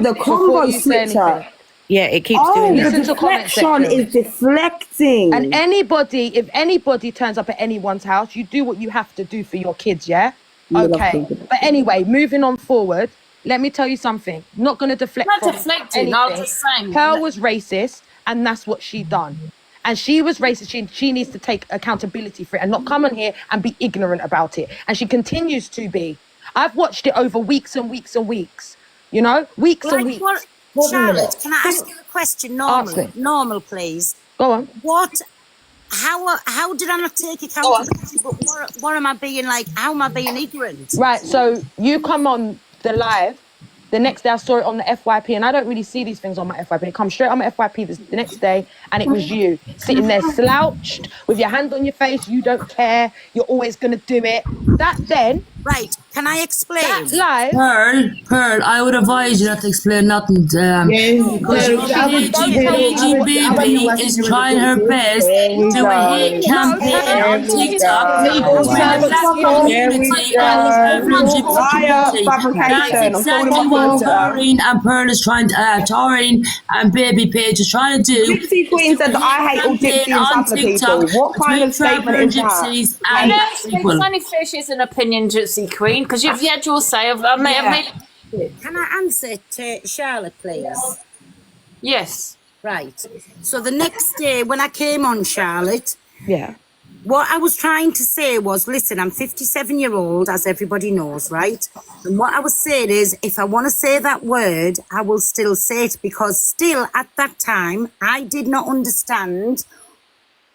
the Before combo you say switcher. anything. Yeah, it keeps Oh, doing the that. Listen to comment deflection section. is deflecting. And if anybody turns up at anyone's house, you do what you have to do for your kids, yeah? You love Okay. thinking. But anyway, moving on forward, let me tell you something. I'm not going to deflect Not from deflecting, anything. I was just saying. Pearl was racist, and that's what she done. And she was racist. She needs to take accountability for it and not come on here and be ignorant about it. And she continues to be. I've watched it over weeks and weeks and weeks. You know? Weeks and weeks. Charlotte, can I ask you a question? Ask me. Normal, please. Go on. How did I not take accountability? But what am I being like? How am I being ignorant? Right, so you come on the live. The next day I saw it on the FYP, and I don't really see these things on my FYP. It comes straight on my FYP the next day, and it was you sitting there slouched with your hand on your face. You don't care. You're always going to do it. That then... Right, can I explain? That live... Pearl, I would advise you not to explain nothing to them. Because Paige is trying her best to do a hate campaign on TikTok to the black community and the friendship community. That's exactly what Taurine and Pearl is trying to, Taurine and Baby Paige is trying to do. Gypsy Queen said that I hate all gypsy and Sattler people. What kind of statement is that? I know it's only fair she's an opinion, Gypsy Queen, because you've had your say. I've made Can I answer to Charlotte, please? Yes. Right. So the next day when I came on, Charlotte, yeah, what I was trying to say was, listen, I'm 57-year-old, as everybody knows, right? And what I was saying is, if I want to say that word, I will still say it, because still at that time, I did not understand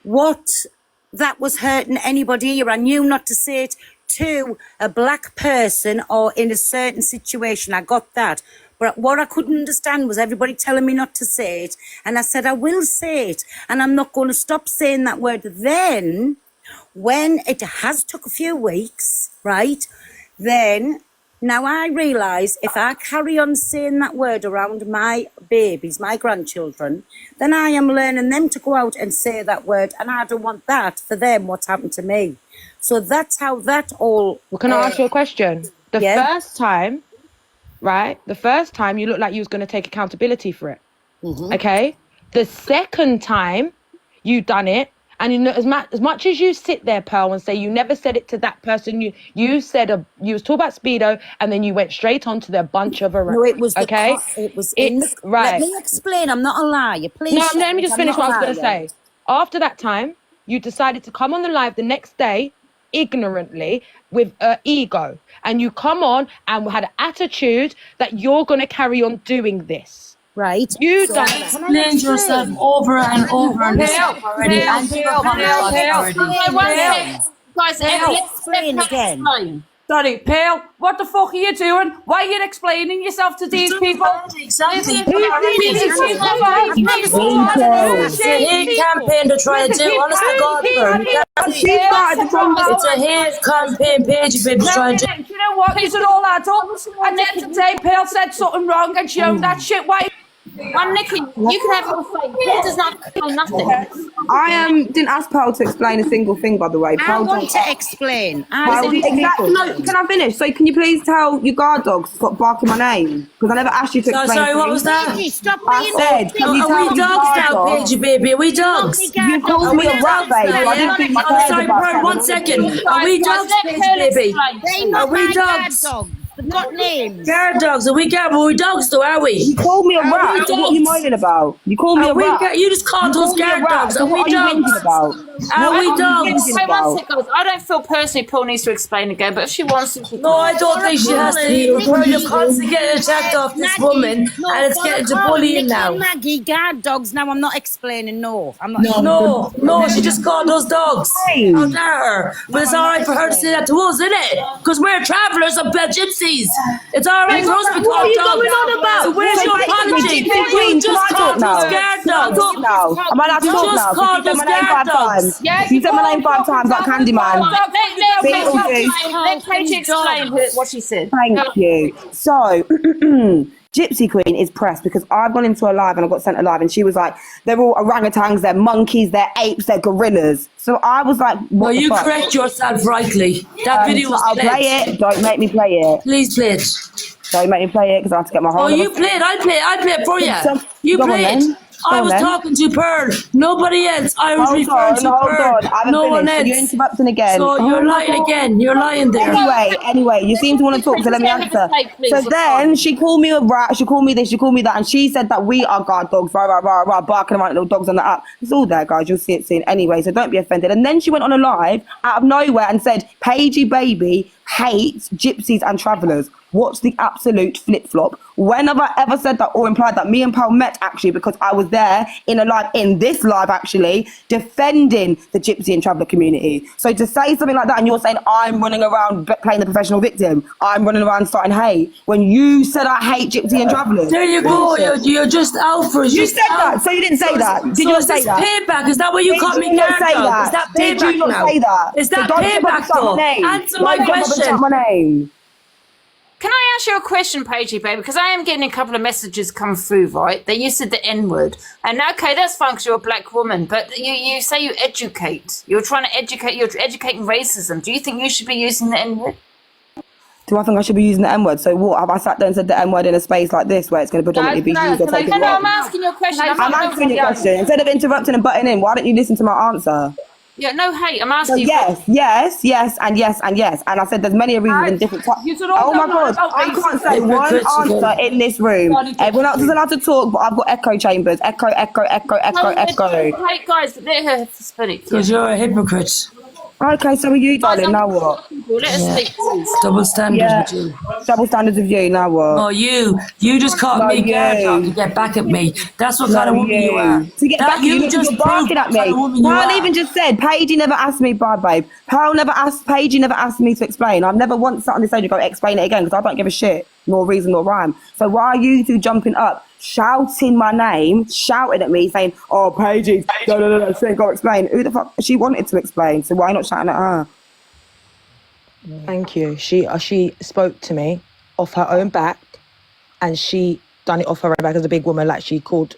what that was hurting anybody here. I knew not to say it to a black person or in a certain situation. I got that. But what I couldn't understand was everybody telling me not to say it. And I said, I will say it. And I'm not going to stop saying that word. Then, when it has took a few weeks, right, then now I realise if I carry on saying that word around my babies, my grandchildren, then I am learning them to go out and say that word. And I don't want that for them, what's happened to me. So that's how that all... Well, can I ask you a question? The first time right? The first time you looked like you was going to take accountability for it. Mm-hmm. Okay? The second time you done it, and you know, as much as you sit there, Pearl, and say you never said it to that person, you said you was talking about Speedo, and then you went straight on to their bunch of No, it was okay? it was in the, right. Let me explain. I'm not a liar. Please. No, let me just finish what I was going to say. say. After that time, you decided to come on the live the next day, ignorantly, with ego, and you come on and had an attitude that you're going to carry on doing this. Right. You So done can that. I Explained yourself over and over on this app already, and you've apologized already. Guys, let's explain again. Sorry, Pale, what the fuck are you doing? Why are you explaining yourself to these people? Exactly. It's a hate campaign to try to do, honest to God, it's a hate campaign, Paige, baby, to try to do. Do you know what? Is it all adds up? At the end of the day, Pale said something wrong and she owned that shit. Why? Well, Nikki, you can have your fake. Paul does not feel nothing. I didn't ask Pearl to explain a single thing, by the way. I want to explain. Exactly. No, can I finish? So can you please tell your guard dogs to stop barking my name? Because I never asked you to explain. Sorry, what was that? I said, can you tell are we dogs now, Paige, baby? Are we dogs? You called me a rat, babe. I didn't think you cared sorry, about Pearl, that. 1 second. Are we dogs, Paige, baby? Are we dogs? They've got names. Guard dogs. Are we dogs though, are we? You called me a rat. So what are you moaning about? You called me a rat. You just called us guard dogs. So what are you whinging about? Are we dogs? Wait 1 second. I don't feel personally Paul needs to explain again, but if she wants to, No, I don't think she has to. You're constantly getting attacked off this woman, and it's getting to bullying now. Maggie, guard dogs. Now I'm not explaining. No, I'm not. No, she just called us dogs. How dare her? But it's all right for her to say that to us, isn't it? Because we're travellers of gypsies. It's all right for us to be What are called you dogs. going on about? So where's your apology? You just called us guard dogs. Now, am I allowed to You talk just now? called You said us my name guard 5 dogs. times. You said my name 5 times like Candyman. Let Paige explain what she said. Thank you. So, Gypsy Queen is pressed because I've gone into a live and I got sent a live and she was like, they're all orangutans, they're monkeys, they're apes, they're gorillas. So I was like, what the you fuck? correct yourself rightly. That video was I'll play it. Don't make me play it. Please play it. Don't make me play it because I have to get my whole. Oh, you play it. I'll play it for you. You Go on play then. it. I was talking to Pearl. Nobody else. I was referring to Pearl. I haven't No one finished. else. You're interrupting again. So you're lying again. You're lying there. Anyway, you seem to want to talk, so let me answer. So then she called me a rat, she called me this, she called me that, and she said that we are guard dogs, barking around little dogs on the app. It's all there, guys. You'll see it soon. Anyway, so don't be offended. And then she went on a live out of nowhere and said, Paigey baby hates gypsies and travellers. What's the absolute flip-flop? When have I ever said that or implied that? Me and Paul met actually because I was there in this live actually, defending the gypsy and traveller community. So to say something like that and you're saying I'm running around playing the professional victim, I'm running around starting hate, when you said I hate gypsy and travellers. There you go. You're just out for it. You said that, so you didn't say that. Did you not say that? Payback? Is that what you called me? Did you not say that? Is that Did payback you not now? say that? Is that So don't payback stop my though? name. Answer my Don't question. stop my name. Can I ask you a question, Paigey, baby? Because I am getting a couple of messages come through, right? That you said the N-word. And okay, that's fine because you're a black woman, but you say you educate. You're trying to educate, you're educating racism. Do you think you should be using the N-word? Do I think I should be using the N-word? So what, have I sat there and said the N-word in a space like this where it's going to predominantly be used or taken No, away? I'm asking you a question. I'm answering your question. Instead of interrupting and butting in, why don't you listen to my answer? Yeah, no hate. I'm asking So you. yes, and I said there's many reasons in different types. Oh my God, I can't say one answer in this room. Everyone else is allowed to talk, but I've got echo chambers. Echo. Hey, guys, let her speak. Because you're a hypocrite. Okay, so are you, darling. Now what? Let us speak, please. Double standards with you. Double standards with you. Now what? Oh, you just caught me guard dog to get back at me. That's what kind of woman you are. To get back at you, you're barking at me. Pearl even just said, Paigey never asked me, bye, babe. Paigey never asked me to explain. I've never once sat on this stage and go explain it again because I don't give a shit, nor reason nor rhyme. So why are you two jumping up, shouting my name, shouting at me, saying, oh, Paigey, no, she ain't got to explain. Who the fuck? She wanted to explain, so why not shouting at her? Thank you. She spoke to me off her own back, and she done it off her own back as a big woman, like she called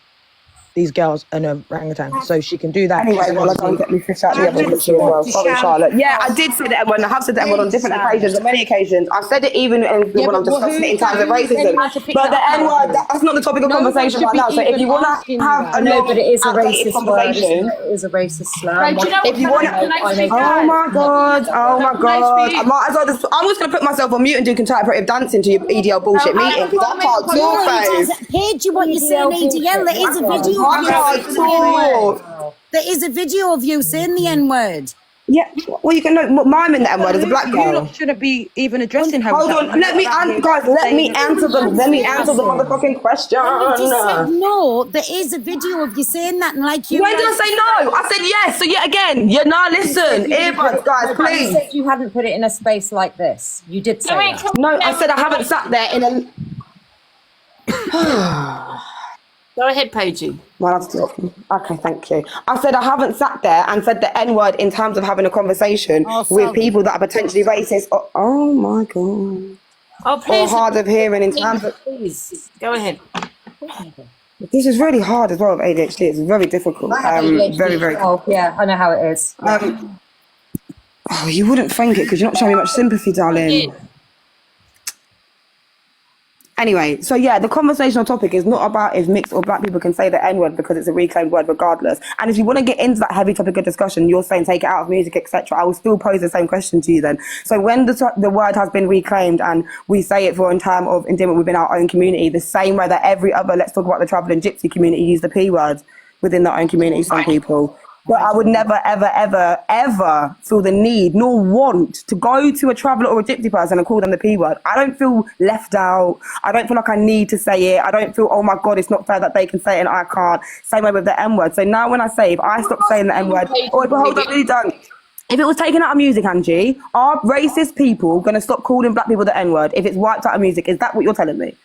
these girls an orangutan, so she can do that. Anyway, well, I don't get me fish out the other picture as well. Sorry, Charlotte. Yeah, I did say the N word. I have said the N word on different occasions, on many occasions. I've said it even when I'm discussing it in terms of racism. But the N word, that's not the topic of conversation right now. So if you want to have a No, but it is a racist conversation, word. It is a racist slur. Right, do you know what? if you want to, oh my god, I might as well just. I'm just gonna put myself on mute and do contemplative dancing to your EDL bullshit meeting because I can't talk, babe. Paige, you want you saying ADL? There is a video. I can't talk. There is a video of you saying the N word. Yeah, well, you can know miming the N word as a black You girl. lot shouldn't be even addressing her. Hold on, let me answer the motherfucking question. You just said no. There is a video of you saying that, and like you. When did I say no? I said yes. So yet again, you're not listen. Earbuds, guys, please. You said you hadn't put it in a space like this. You did say that. No, I said I haven't sat there in a. Go ahead, Paigey. Well, that's okay, thank you. I said I haven't sat there and said the N word in terms of having a conversation with people that are potentially racist. Oh my god. Oh, please. Or hard of hearing in terms of. Please, go ahead. This is really hard as well with ADHD. It's very difficult. Very, very. Oh, yeah, I know how it is. Oh, you wouldn't think it because you're not showing me much sympathy, darling. Anyway, so yeah, the conversational topic is not about if mixed or black people can say the N-word because it's a reclaimed word regardless. And if you want to get into that heavy topic of discussion, you're saying take it out of music, etc. I will still pose the same question to you then. So when the word has been reclaimed and we say it for in terms of endearment within our own community, the same way that every other, let's talk about the travelling gypsy community, use the P word within their own community, some people. But I would never, ever, ever, ever feel the need nor want to go to a traveller or a gypsy person and call them the P word. I don't feel left out. I don't feel like I need to say it. I don't feel, oh my God, it's not fair that they can say it and I can't. Same way with the N word. So now when I say, if I stop saying the N word, or if, hold on, really don't. If it was taken out of music, Angie, are racist people going to stop calling black people the N word if it's wiped out of music? Is that what you're telling me?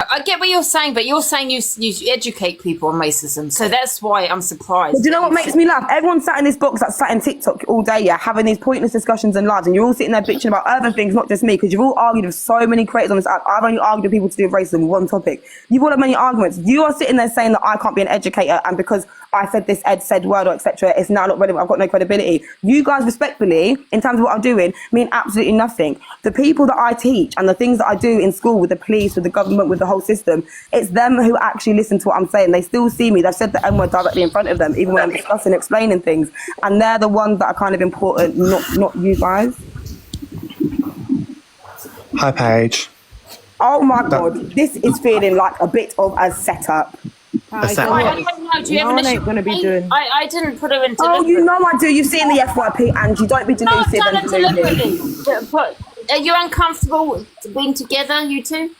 I get what you're saying, but you're saying you educate people on racism, so that's why I'm surprised. But do you know what makes me laugh? Everyone sat in this box that's sat in TikTok all day, yeah, having these pointless discussions and lives, and you're all sitting there bitching about other things, not just me, because you've all argued with so many creators on this app. I've only argued with people to do with racism with one topic. You've all had many arguments. You are sitting there saying that I can't be an educator, and because I said this said word or etc., it's now not relevant. I've got no credibility. You guys, respectfully, in terms of what I'm doing, mean absolutely nothing. The people that I teach and the things that I do in school with the police, with the government, with the whole system, it's them who actually listen to what I'm saying. They still see me. They've said the N-word directly in front of them, even when I'm discussing, explaining things. And they're the ones that are kind of important, not you guys. Hi, Paige. Oh my God, this is feeling like a bit of a setup. I didn't put her into. Oh, you know I do. You've seen the FYP, Angie. Don't be delusive and deliberately. Are you uncomfortable being together, you two?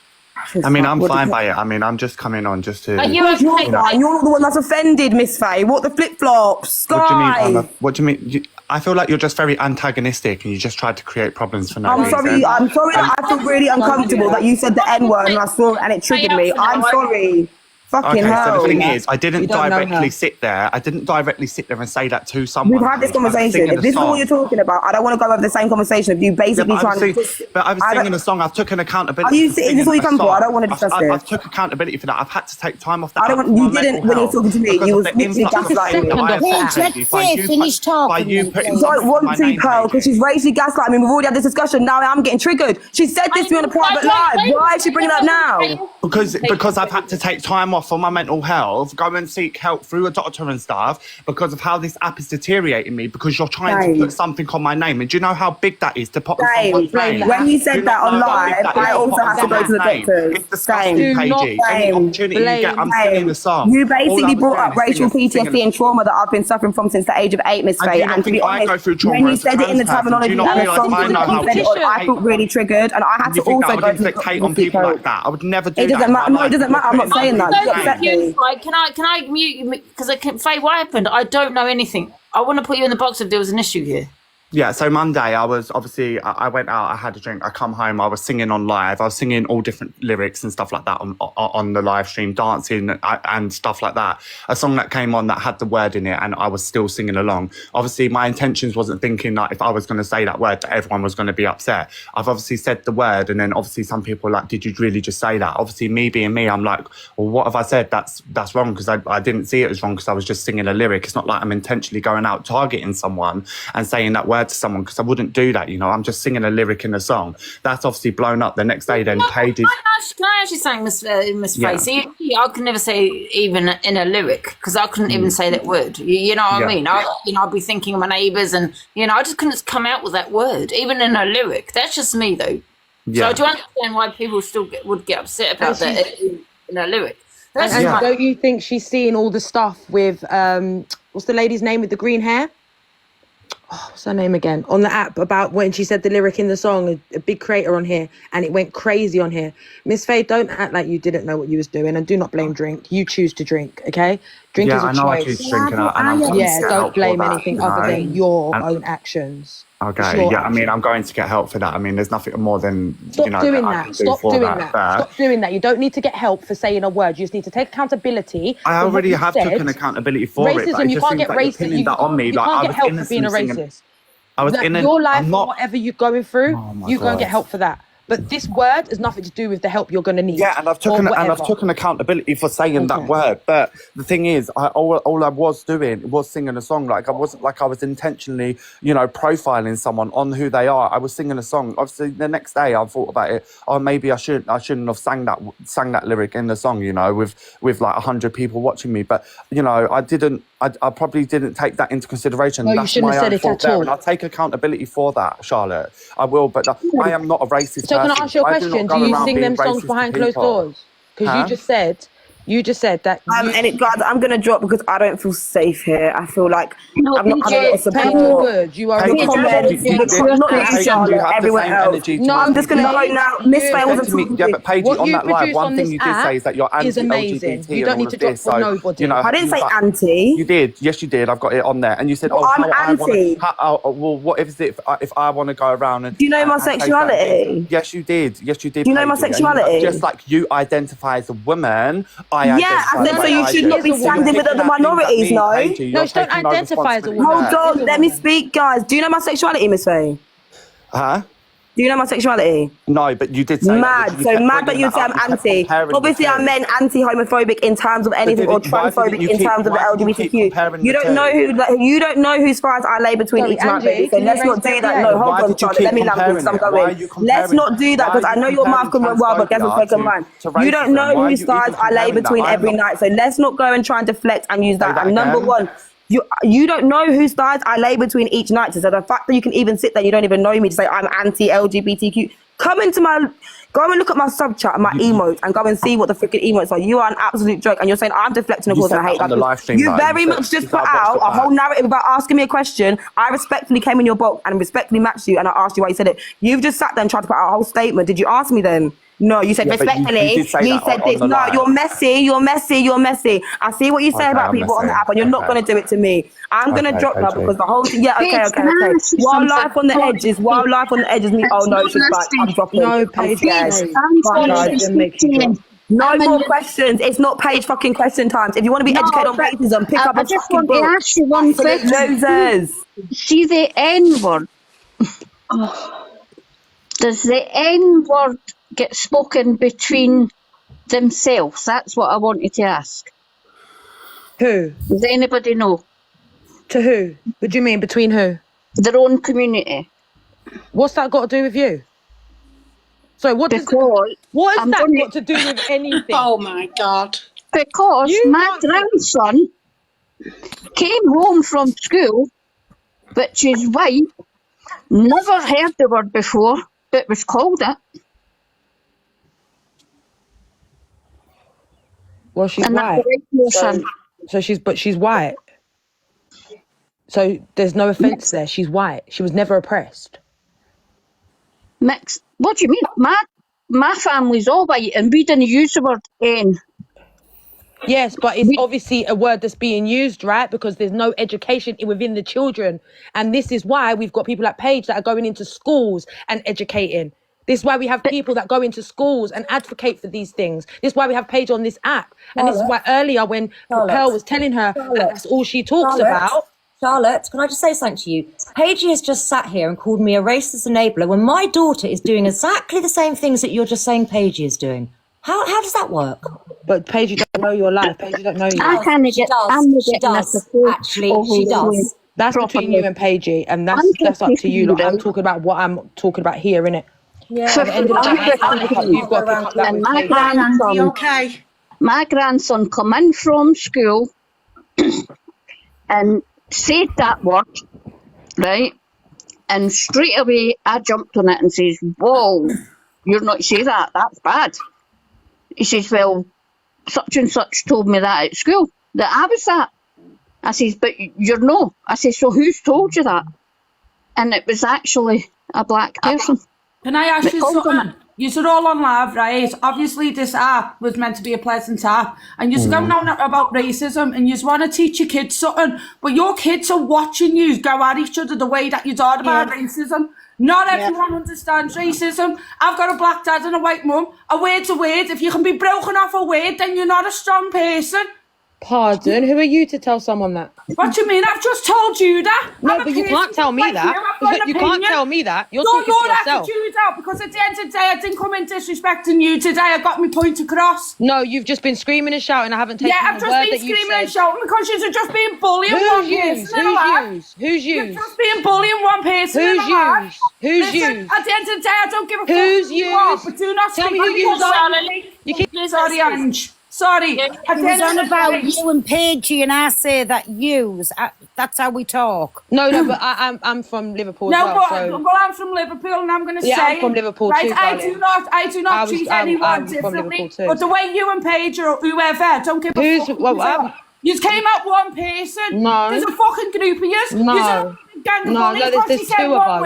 I mean, I'm fine by it. I mean, I'm just coming on just to. Are you okay? You're not the one that's offended, Miss Faye. What the flip flops, guys? What do you mean? I feel like you're just very antagonistic, and you just tried to create problems for no reason. I'm sorry that I feel really uncomfortable that you said the N word and I saw it and it triggered me. I'm sorry. Fucking hell. So the thing is, I didn't directly sit there. I didn't directly sit there and say that to someone. We've had this conversation. If this is what you're talking about, I don't want to go over the same conversation of you basically trying to. But I was singing a song. I've taken accountability. Are you? Is this what you come for? I don't want to discuss this. I've took accountability for that. I've had to take time off that. You didn't when you were talking to me. You was literally gaslighting me. Finish talking. Don't want to, Pearl, because she's racially gaslighting me. We've already had this discussion. Now I'm getting triggered. She said this to me on a private live. Why is she bringing it up now? Because I've had to take time off for my mental health. Go and seek help through a doctor and stuff because of how this app is deteriorating me because you're trying to put something on my name. And do you know how big that is to put on someone's name? When you said that on live, I also have to go to the doctors. It's disgusting, Paige. Any opportunity you get, I'm singing the song. You basically brought up racial PTSD and trauma that I've been suffering from since the age of 8, Miss Faye. And to be honest, when you said it in the terminology and the song that you said it on, I felt really triggered and I had to also go to the doctor on people like that. I would never do that. It doesn't matter. No, it doesn't matter. I'm not saying that. You upset me. Can I mute you? Because Faye, what happened? I don't know anything. I want to put you in the box if there was an issue here. Yeah, so Monday I was obviously I went out, I had a drink, I come home, I was singing on live, I was singing all different lyrics and stuff like that on the live stream, dancing and stuff like that. A song that came on that had the word in it, and I was still singing along. Obviously, my intentions wasn't thinking that if I was going to say that word, that everyone was going to be upset. I've obviously said the word, and then obviously some people are like, did you really just say that? Obviously, me being me, I'm like, well, what have I said? That's wrong, because I didn't see it as wrong, because I was just singing a lyric. It's not like I'm intentionally going out targeting someone and saying that word to someone, because I wouldn't do that, you know. I'm just singing a lyric in a song. That's obviously blown up the next day. Then pages. Can I actually say, Miss Tracy, I could never say even in a lyric, because I couldn't even say that word. You know what I mean? I'd be thinking of my neighbours, and I just couldn't come out with that word, even in a lyric. That's just me, though. Yeah. So do you understand why people still would get upset about that in a lyric? That's And don't you think she's seeing all the stuff with what's the lady's name with the green hair? Oh, what's her name again? On the app, about when she said the lyric in the song, a big creator on here, and it went crazy on here. Miss Faye, don't act like you didn't know what you was doing, and do not blame drink. You choose to drink, okay? Drink is a I know choice. I choose to drink, and I'm going to get don't help blame for that, anything you other know? than your And- own actions. Okay, yeah, I mean, I'm going to get help for that. I mean, there's nothing more than, Stop you know, doing I that. can do Stop for doing that. that. Stop doing that. You don't need to get help for saying a word. You just need to take accountability. I for what already you have said. taken accountability for it. But Racism, it you just can't seems get like you're racist. pinning You that on me. can't Like, I get was help for being a innocently singing. racist. I was in Your life I'm and not. whatever you're going through, you go and God. get help for that. But this word has nothing to do with the help you're going to need. Yeah, and I've taken accountability for saying that word. But the thing is, all I was doing was singing a song. Like, I wasn't like I was intentionally, you know, profiling someone on who they are. I was singing a song. Obviously, the next day I thought about it. Oh, maybe I shouldn't have sang that lyric in the song. You know, with like 100 people watching me. But you know, I didn't. I probably didn't take that into consideration. No, you That's shouldn't my have said own it fault at there, all. and I'll take accountability for that, Charlotte. I will, but I am not a racist So can person. I ask you a I do not question? go Do you around sing being them songs racist to behind closed people. doors? Because Huh? you just said that. And it, guys, I'm gonna drop because I don't feel safe here. I feel like I'm not having a lot of support. Paige, good. You are The comments, not you, Charlotte, everyone else. No, I'm just gonna go now. Miss Faye wasn't talking to Yeah, me. but Paige, on that live, one thing you did say is that you're anti-LGBT You and don't all need of to drop this. for So, nobody. you know, I didn't say but anti. You did. Yes, you did. I've got it on there. And you said, Well, oh, I'm how I want anti. to... Well, what if I want to go around and... Do you know my and say certain sexuality? things? Yes, you did. Yes, you did, Do you know my Paige. And sexuality? just like you identify as a woman, I Yeah, identify I said as so. You should not be standing with other minorities, no? No, she don't identify as a woman. Hold on, let me speak, guys. Do you know my sexuality, Miss Faye? Huh? Do you know my sexuality? No, but you did say mad. that. You So kept mad that bringing you say up. I'm You kept anti. comparing Obviously, the I two. meant anti-homophobic in terms of anything, or why didn't transphobic you in keep- terms of the why did you keep LGBTQ. comparing You the don't two? know who you don't know whose thighs I lay between Sorry, each night, Angie, baby. So can you let's raise not do the that. PA? No, Why hold on, did you Charlotte. keep Let me land comparing because I'm it? Why are going. you Let's comparing not do that Why because are I you know your mouth can comparing run well, but guess what's transphobia second mine? to You don't racism? know Why are whose you thighs even I lay comparing that? between I'm every not- night. So let's not go and try and deflect and use that. that And number again. one. You don't know whose thighs I lay between each night. So the fact that you can even sit there, you don't even know me to say I'm anti-LGBTQ. Go and look at my sub chat and my emotes and go and see what the freaking emotes are. You are an absolute joke, and you're saying I'm deflecting and You causing said a hate. that on the live stream, You though. very You said- much just because put I watched out it a whole back. narrative about asking me a question. I respectfully came in your box and respectfully matched you, and I asked you why you said it. You've just sat there and tried to put out a whole statement. Did you ask me then? No, you said Yeah, but you respectfully. did say You that said on this. the No, live. you're messy. You're messy. You're messy. I see what you say Okay, about I'm people on the messy. app, and you're not Okay. going to do it to me. I'm going to Okay, drop now Paige. because the whole thing. Yeah, okay, Paige, okay, can I okay. ask you While something? life on the edges, while life on the edges, me. Oh It's no, not it's just like I'm nasty. dropping. No, I'm Paige, scared. no. I'm Fuck, sorry, guys. she's make you drop. 15. No I'm more in questions. It's not page fucking question times. If you want to be No, educated on but racism, pick up I a just fucking want to book. ask you one Absolute question. losers. See the N word. Does the N word get spoken between themselves? That's what I wanted to ask. Who? Does anybody know? To who? What do you mean, between who? Their own community. What's that got to do with you? So what has that got to do with anything? Oh my God. Because my grandson came home from school, which is white, never heard the word before, but was called it. Well, she's And that's white. the right person. So she's white. So there's no offence there. She's white. She was never oppressed. Mixed. What do you mean? My family's all white and we didn't use the word N. Yes, but it's obviously a word that's being used, right? Because there's no education within the children. And this is why we've got people like Paige that are going into schools and educating. This is why we have people that go into schools and advocate for these things. This is why we have Paige on this app. And this is why earlier when Pearl was telling her that that's all she talks about. Charlotte, can I just say something to you? Paige has just sat here and called me a racist enabler when my daughter is doing exactly the same things that you're just saying Paige is doing. How does that work? But Paige, you don't know your life. Paige, you don't know you. I kind of get. She does. Actually, she does. That's between you and Paige, and that's up to you. Like, I'm talking about what I'm talking about here, innit? Yeah. At the end of the day, you've got to pick up that with my Paige. grandson, Okay. my grandson come in from school and said that word, right? And straight away I jumped on it and says, "Whoa, you're not say that. That's bad." He says, "Well, such and such told me that at school, that I was that." I says, "But you're no." I says, "So who's told you that?" And it was actually a black person. Can I ask you something? You're all on live, right? Obviously, this app was meant to be a pleasant app, and you're going on about racism, and you want to teach your kids something, but your kids are watching you go at each other the way that you talk about racism. Not everyone understands racism. I've got a black dad and a white mum. A word's a word. If you can be broken off a word, then you're not a strong person. Pardon? Who are you to tell someone that? What do you mean? I've just told you that. No, but you can't tell me that. You can't tell me that. You're talking to yourself. Attitude out, because at the end of the day, I didn't come in disrespecting you today. I got my point across. No, you've just been screaming and shouting. I haven't taken I've the just word been that you screaming said. and shouting because you're just being bullying one person. Who's you? You're just being bullying one person. Who's you? Who's you? At the end of the day, I don't give a fuck Who's who you you? are, but do not Tell speak me who you are. You keep Sorry, Ange. Sorry. It was on about you and Paige, and I say that yous. That's how we talk. No, but I'm from Liverpool as well. Well, I'm from Liverpool, and I'm going to say, I'm from Liverpool too, I do not treat anyone differently. But the way you and Paige or whoever, don't give a fuck. You came out one person. No. There's a fucking group of yous. No. There's two of us.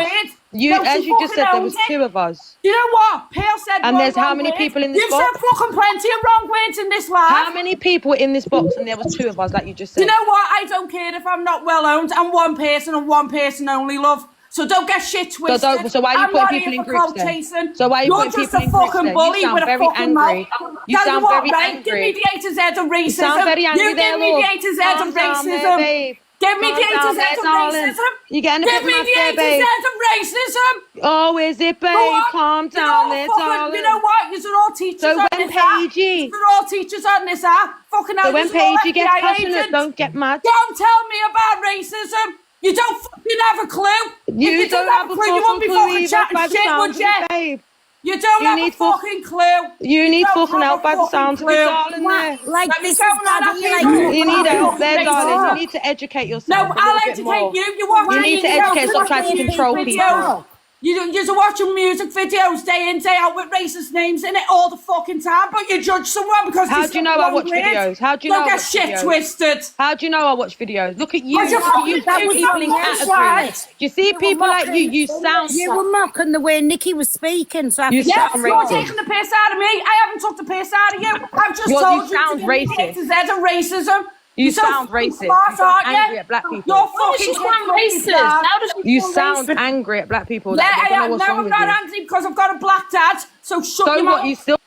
As you just said, there was two of us. You know what? Pearl said and there's how many people in this box? You've said fucking plenty of wrong words in this life. How many people were in this box? And there was two of us, like you just said. You know what? I don't care if I'm not well owned. I'm one person and one person only, love. So don't get shit twisted. So why are you putting people in groups then? So why are you putting people in groups then? You're just a fucking bully with a fucking mouth. You sound very angry. Give me the A to Z of racism. You sound very angry there, give me the A to Z of racism. Give me the A to Z of racism. You're getting a bit mad there, babe. Give me the A to Z of racism. Oh, is it, babe? Calm down there, darling. You know what? You're all teachers on this app. You're all teachers on this app. Fucking hell. So when Paige gets passionate, don't get mad. Don't tell me about racism. You don't fucking have a clue. You don't have a clue. You won't be fucking chatting shit, would you? Babe. You don't have a fucking clue. You need fucking help by the sounds of it, darling. Like this you need help there, darling. You need to educate yourself. No, I'll educate you. You need to educate. Stop trying to control people. You're watching music videos day in, day out with racist names in it all the fucking time, but you judge someone because how do you know I watch videos? How do you know I watch videos? Don't get shit twisted. How do you know I watch videos? Look at you. You people in categories. Do you see people like you? You sound. You were mocking the way Nikki was speaking. So you sound racist. You're taking the piss out of me. I haven't took the piss out of you. I've just told you sound racist. To Z of racism. You sound racist. You sound angry at black people. You're fucking racist. You sound angry at black people. Yeah, I'm not angry because I've got a black dad. So shut your mouth.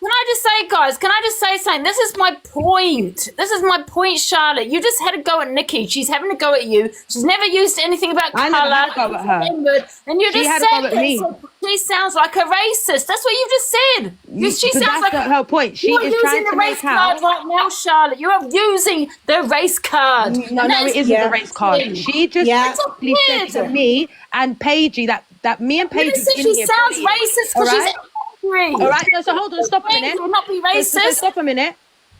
Can I just say, guys, can I just say something? This is my point. This is my point, Charlotte. You just had a go at Nikki. She's having a go at you. She's never used anything about colour. I never had a go at her. And you just said that she sounds like a racist. That's what you just said. She sounds like her point. She is trying to make out. Right now, Charlotte. You are using the race card. No, it isn't the race card. She just basically said to me and Paige that me and Paige. She sounds racist because she's. All right, so hold on, stop a minute. Will not be racist. So stop a minute.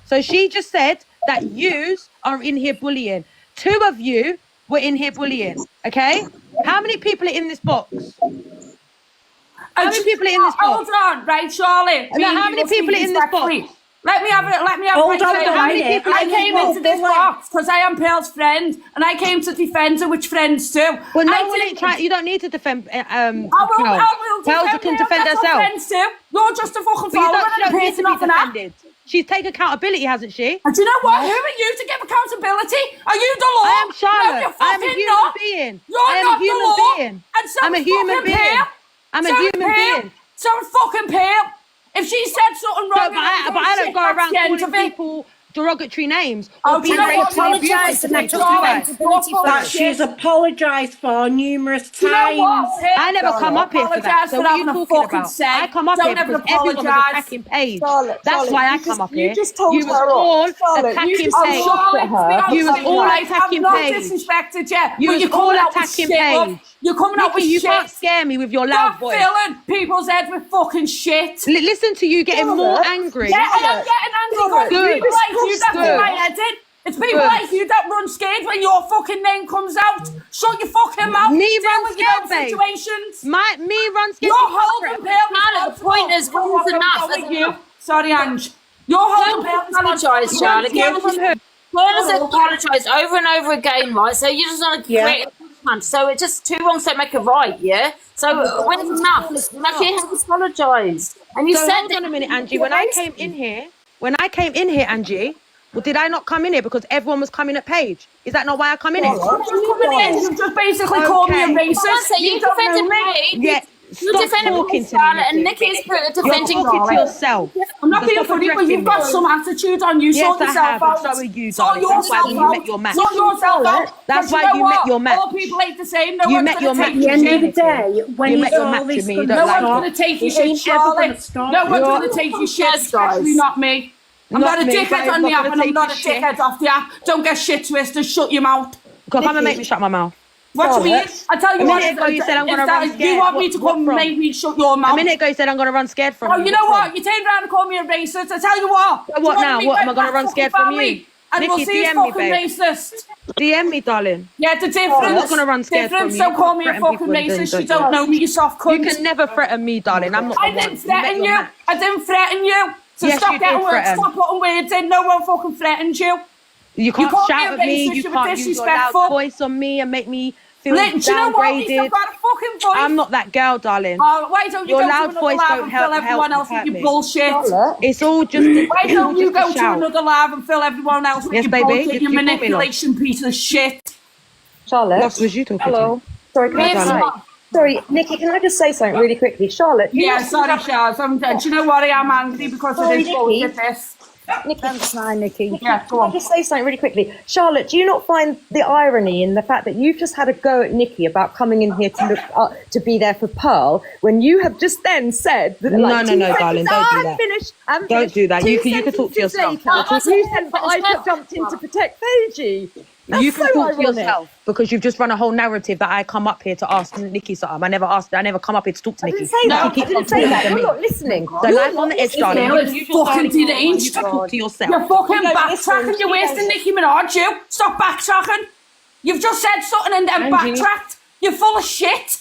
So she just said that yous are in here bullying. Two of you were in here bullying, okay? How many people are in this box? How many people are in this box? Hold on, right, Charlie. How many people are in this box? Let me have Hold on, I came into this box because I am Pearl's friend, and I came to defend her, which friends do. Well, no one ain't trying. You don't need to defend. I will. Pearl can defend herself. Friends do. You're just a fucking follower and a person off an app. She's taken accountability, hasn't she? And do you know what? Who are you to give accountability? Are you the law? I am Charlotte. No, you're I am a fucking human not. being. You're I am not a human the law. being. And so I'm a is human fucking being. Pam. I'm a So is human Pam. being. So is fucking Pam. If she said something wrong, But I don't go around calling people derogatory names or being racially abusive to make justify. That she's apologised for numerous Do you know times. what? I never come up here for that. So what are you talking about? I come up here because everyone was attacking Paige. That's why I come up here. You was all attacking Paige. You was all attacking I'm not Paige. disrespected yet. You was all attacking Paige. You're coming out with you shit. can't scare me with your loud voice. Stop filling people's heads with fucking shit. Listen to you getting more angry. Yeah, I am getting angry. Good. People like you that Good. do my head in. It's people like you that run scared when your fucking name comes out. Shut your fucking mouth. Me Deal run with your own scared, babe. situations. Me run scared. You're holding Charlotte, the point is, when is enough? you. Sorry, Ange. You're holding Don't apologise, Charlotte. Paula's apologised over and over again, right? So you just want to create a punch. So it's just two wrongs don't make a right, yeah? So when it's enough, like you have apologised. And you said hold on a minute, Angie. When I came in here, Angie, well, did I not come in here because everyone was coming at Paige? Is that not why I come in here? You just basically called me a racist. You defended me. Yeah. You Stop defended talking to Charlotte, me. and Nikki's defending You're talking to yourself. I'm not being Stop funny, but addressing you've got me. some attitude on you. Yes, Sort I yourself have, out. and so are you, Sort darling. That's why yourself you out. met your match. Sort yourself out. That's But why know you met what? your match. All people ain't the same. No You one's met gonna your take match. your At the end of shit. the day, when you met your match with me, you don't no like one's it. gonna take your It shit, ain't ever gonna Charlotte. stop. No one's You're- gonna take your shit, Yes, guys. especially not me. I'm not a me, dickhead but on the I'm not app, gonna and I'm take not a your shit. dickhead off the app. Don't get shit twisted. Shut your mouth. Come and make me shut my mouth. What do you mean? I tell you A what. minute ago you said I'm gonna run scared. You want me to What come and from? make me shut your mouth? A minute ago you said I'm gonna run scared from Oh, you. you know what? You turned around and called me a racist. I tell you what. So what now? What, am I gonna run scared from you? And Nikki, we'll see who's DM me, fucking babe. racist. DM me, darling. Yeah, the difference. I'm not gonna run scared from difference, you. Don't You call can't me a threaten fucking people and racist. then You don't know me, you soft cunt. You can never threaten me, darling. I'm not the I one. didn't You threaten met your you. match. I didn't threaten you. So Yes, stop you getting did words. threaten. Stop putting words in. No one fucking threatened you. You can't called shout at me. racist, You were can't use your loud disrespectful. voice on me and make me feel Do you know what? At least I've downgraded. got a fucking voice. I'm not that girl, darling. Oh, why don't you Your go loud to another voice live don't and help fill everyone else hurt with me. your bullshit? It's all just. Why don't you go to shout. another live and fill everyone else with Yes, your baby. bullshit, Did your you call me, love? manipulation piece of shit? Charlotte. Lost was you talking Hello. to? Sorry, can I just say? Sorry, Nikki, can I just say something really quickly? Charlotte. Yeah, sorry, Charles. Do you know what? I am angry because of Sorry, this bullshit. Nikki. This. Nikki, Nikki. Yeah, go can I on. just say something really quickly? Charlotte, do you not find the irony in the fact that you've just had a go at Nikki about coming in here to look to be there for Pearl when you have just then said that No, like, no, two no, sentences- darling, don't Oh, do I'm that. finished. I'm Don't finished. do that. Two You can talk to sentences yourself. later, you said that I jumped in to protect Paige. You can so talk to ironic. yourself because you've just run a whole narrative that I come up here to ask Nikki something. I never come up here to talk to I Nikki. didn't say that. Nikki I keeps didn't on say talking that. to You're me. not listening. So life on the edge, darling. It's You just fucking darling, deranged. you can talk to yourself. You're fucking You don't backtracking. listen. You're wasting Nicki Minaj, you. Stop backtracking. You've just said something and then Angie. backtracked. You're full of shit.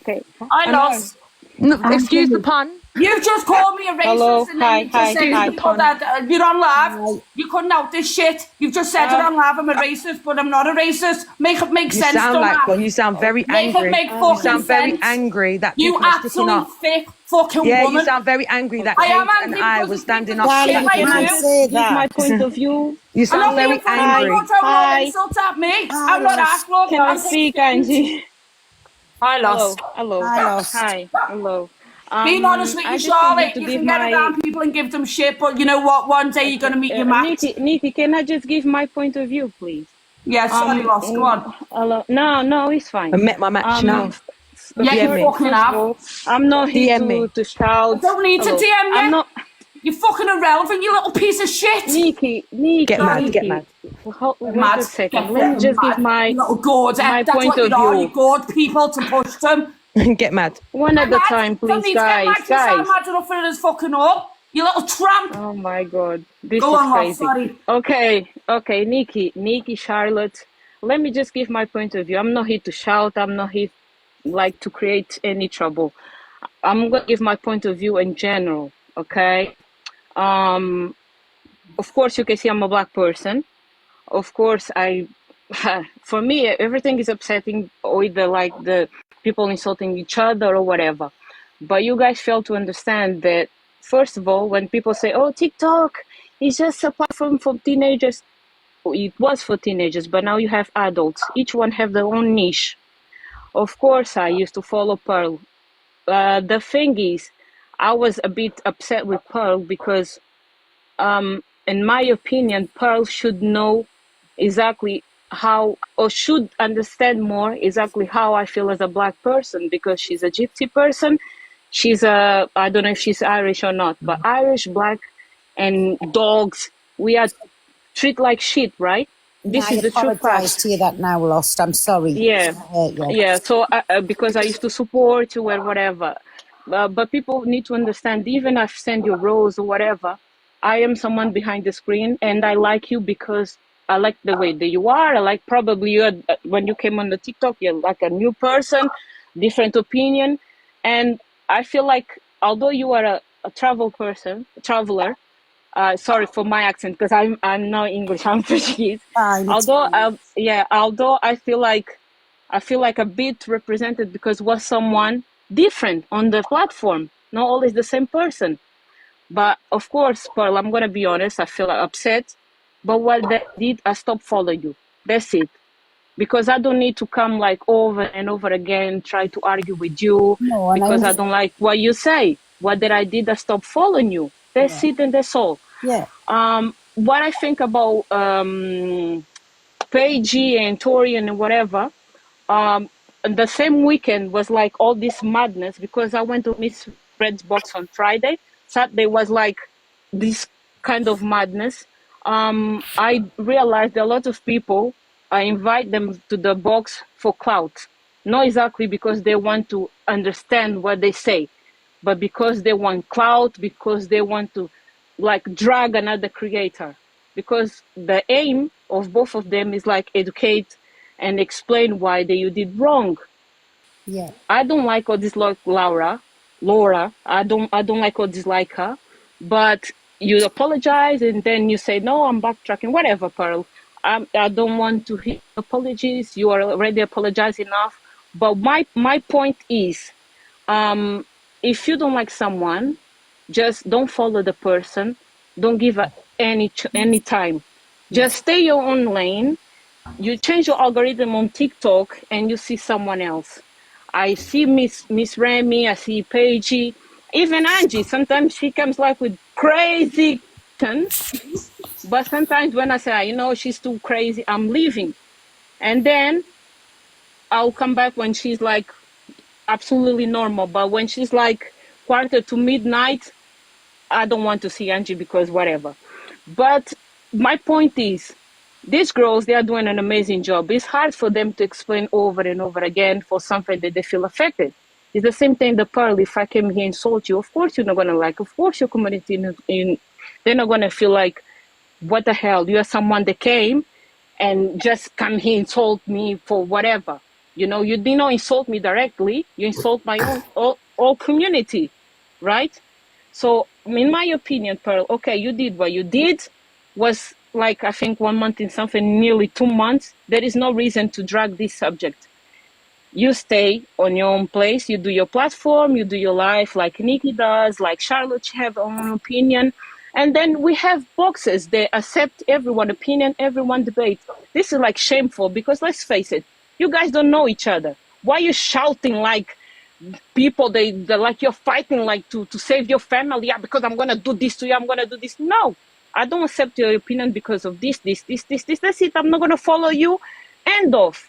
Okay. I lost. No, excuse the pun. You've just called me a racist Hello, and then you just said people that you're on live. You couldn't out this shit. You've just said it on live. I'm a racist, but I'm not a racist. Make it make You sense. sound don't like it? one. You sound very Make angry. it make You fucking sound very sense. angry that You people are sticking absolute up. thick fucking Yeah, woman. you sound very angry that I Paige am and angry I because was of standing people up. shit for like that. you. Give my point of view. You I'm sound not very being funny. angry. Don't throw all Hi. insults at me. I'm not asking. Can I speak, Angie? I lost. Hello. I lost. Hi. Hello. Being honest with I you, just Charlotte, wanted to you give can get around people and give them shit, but you know what? One day you're going to meet your match. Nikki, can I just give my point of view, please? Yeah, sorry, lost. Go on. Hello. No, it's fine. I met my match now. Yeah, DM you me. fucking have. I'm not here DM me. to shout. I don't need to Hello. DM you. I'm not. You're fucking irrelevant, you little piece of shit. Nikki. Get mad, Nikki. get mad. Wait Mad. a second. Get Let me just mad. give my little gourd. my That's point what of you are. You view. gourd people to push them. Get mad. One at a Mad. time, Don't please, need to get mad. guys. You sound mad enough for this fucking all. You little tramp. Oh my god, this Go is on, love, crazy. sorry. Okay, Nikki, Charlotte. Let me just give my point of view. I'm not here to shout. I'm not here like to create any trouble. I'm gonna give my point of view in general. Okay. Of course, you can see I'm a black person. Of course, for me, everything is upsetting, either like the people insulting each other or whatever. But you guys fail to understand that first of all, when people say, "Oh, TikTok is just a platform for teenagers," it was for teenagers, but now you have adults. Each one have their own niche. Of course, I used to follow Pearl. The thing is, I was a bit upset with Pearl because, in my opinion, Pearl should know exactly how, or should understand more exactly how I feel as a black person, because she's a gypsy person. She's I don't know if she's Irish or not, but Irish, black, and dogs, we are treated like shit, right? This I is the true apologise fact. to you that now, Lost. I'm sorry. Yeah, I hurt you. yeah. So because I used to support you or whatever, but people need to understand. Even if I send you a rose or whatever, I am someone behind the screen, and I like you because I like the way that you are. I like probably you when you came on the TikTok, you're like a new person, different opinion, and I feel like although you are a traveler. Sorry for my accent because I'm not English. I'm Portuguese. Although I feel like a bit represented because was someone different on the platform, not always the same person. But of course, Pearl, I'm gonna be honest. I feel upset. But what they did, I stopped following you. That's it. Because I don't need to come like over and over again, try to argue with you No, and because I don't like what you say. What that I did, I stopped following you. That's it and that's all. Yeah. What I think about Paige and Torian and whatever, the same weekend was like all this madness because I went to Miss Red's box on Friday. Saturday was like this kind of madness. I realized that a lot of people, I invite them to the box for clout, not exactly because they want to understand what they say, but because they want clout, because they want to like drag another creator, because the aim of both of them is like educate and explain why you did wrong. Yeah. I don't like or dislike Laura. I don't like or dislike her, but you apologize and then you say no, I'm backtracking, whatever, Pearl. I don't want to hear apologies. You are already apologized enough. But my point is, if you don't like someone, just don't follow the person. Don't give any time. Just stay your own lane. You change your algorithm on TikTok and you see someone else. I see Miss Remy, I see Paige, even Angie. Sometimes she comes like with crazy questions, but sometimes when I say, she's too crazy, I'm leaving. And then I'll come back when she's like absolutely normal. But when she's like quarter to midnight, I don't want to see Angie because whatever. But my point is, these girls, they are doing an amazing job. It's hard for them to explain over and over again for something that they feel affected. It's the same thing, the Pearl, if I came here and insult you, of course you're not going to like, of course your community, they're not going to feel like, what the hell, you are someone that came and just come here and insult me for whatever. You did not insult me directly, you insult my own all community, right? So in my opinion, Pearl, okay, you did what you did, was like, I think 1 month in something, nearly 2 months. There is no reason to drag this subject. You stay on your own place, you do your platform, you do your life like Nikki does, like Charlotte have her own opinion. And then we have boxes that accept everyone's opinion, everyone debate. This is like shameful because let's face it, you guys don't know each other. Why are you shouting like people, they like you're fighting like to save your family? Yeah, because I'm going to do this to you, I'm going to do this. No, I don't accept your opinion because of this. That's it. I'm not going to follow you. End of.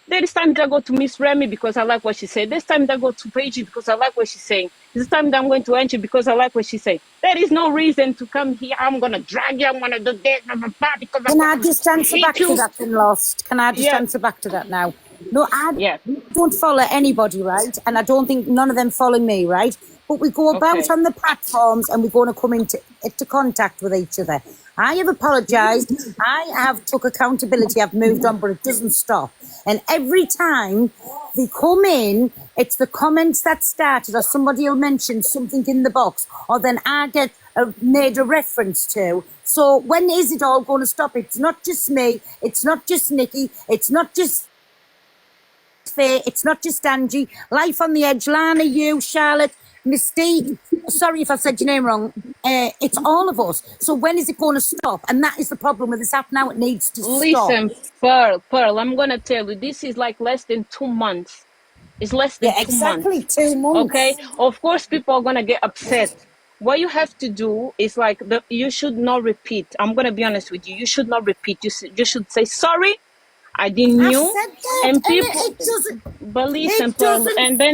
There is time that I go to Miss Remy because I like what she said. There's time that I go to Paige because I like what she's saying. There's time that I'm going to Angie because I like what she's saying. There is no reason to come here. I'm going to drag you. I'm going to do this. Because Can I just answer back to that and Lost? Can I just answer back to that now? No, I don't follow anybody, right? And I don't think none of them follow me, right? But we go about on the platforms and we're going to come into contact with each other. I have apologised. I have took accountability. I've moved on, but it doesn't stop. And every time they come in, it's the comments that started, or somebody will mention something in the box, or then I get made a reference to. So when is it all going to stop? It's not just me. It's not just Nikki. It's not just Faye. It's not just Angie. Life on the Edge, Lana, you, Charlotte. Mystique, sorry if I said your name wrong, it's all of us. So when is it going to stop? And that is the problem with this app now. It needs to stop. Listen, Pearl, I'm going to tell you, this is like less than 2 months. It's less than 2 exactly months. 2 months. Okay? Of course, people are going to get upset. What you have to do is like, you should not repeat. I'm going to be honest with you. You should not repeat. You should say, sorry, I didn't I've know. said that, And people, it doesn't. but listen, It Pearl, doesn't and then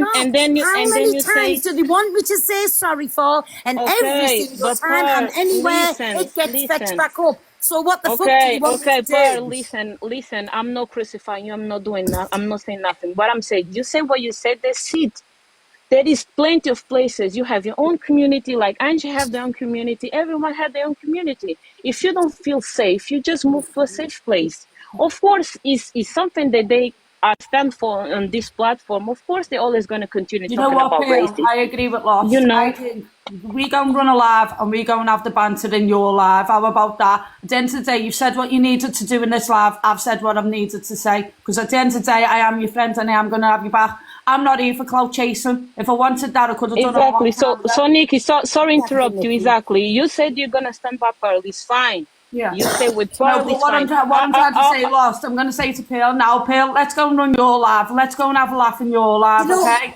you How and many then you times say, do they want me to say sorry for? And every okay, single but time I'm Pearl, anywhere, listen, it gets fetched listen. back up. So what the fuck do Okay, you want me to Pearl, do? listen. I'm not crucifying you. I'm not doing that. I'm not saying nothing. What I'm saying, you say what you said. That's it. There is plenty of places. You have your own community, like Angie have their own community. Everyone have their own community. If you don't feel safe, you just move to a safe place. Of course, is something that they stand for on this platform. Of course, they're always going to continue You know talking what, about Pearl? racism. I agree with Lost. You know, I think we go and run a live and we go and have the banter in your live. How about that? At the end of the day, you've said what you needed to do in this live. I've said what I've needed to say. Because at the end of the day, I am your friend and I am going to have you back. I'm not here for clout chasing. If I wanted that, I could have done it. exactly. So Nikki, sorry interrupt you. Exactly. You said you're going to stand by Pearl. It's fine. Yeah. You say with No, Pearl, but it's what fine. I'm trying to say, Lost, I'm going to say to Pearl now, Pearl, let's go and run your live. Let's go and have a laugh in your live, okay?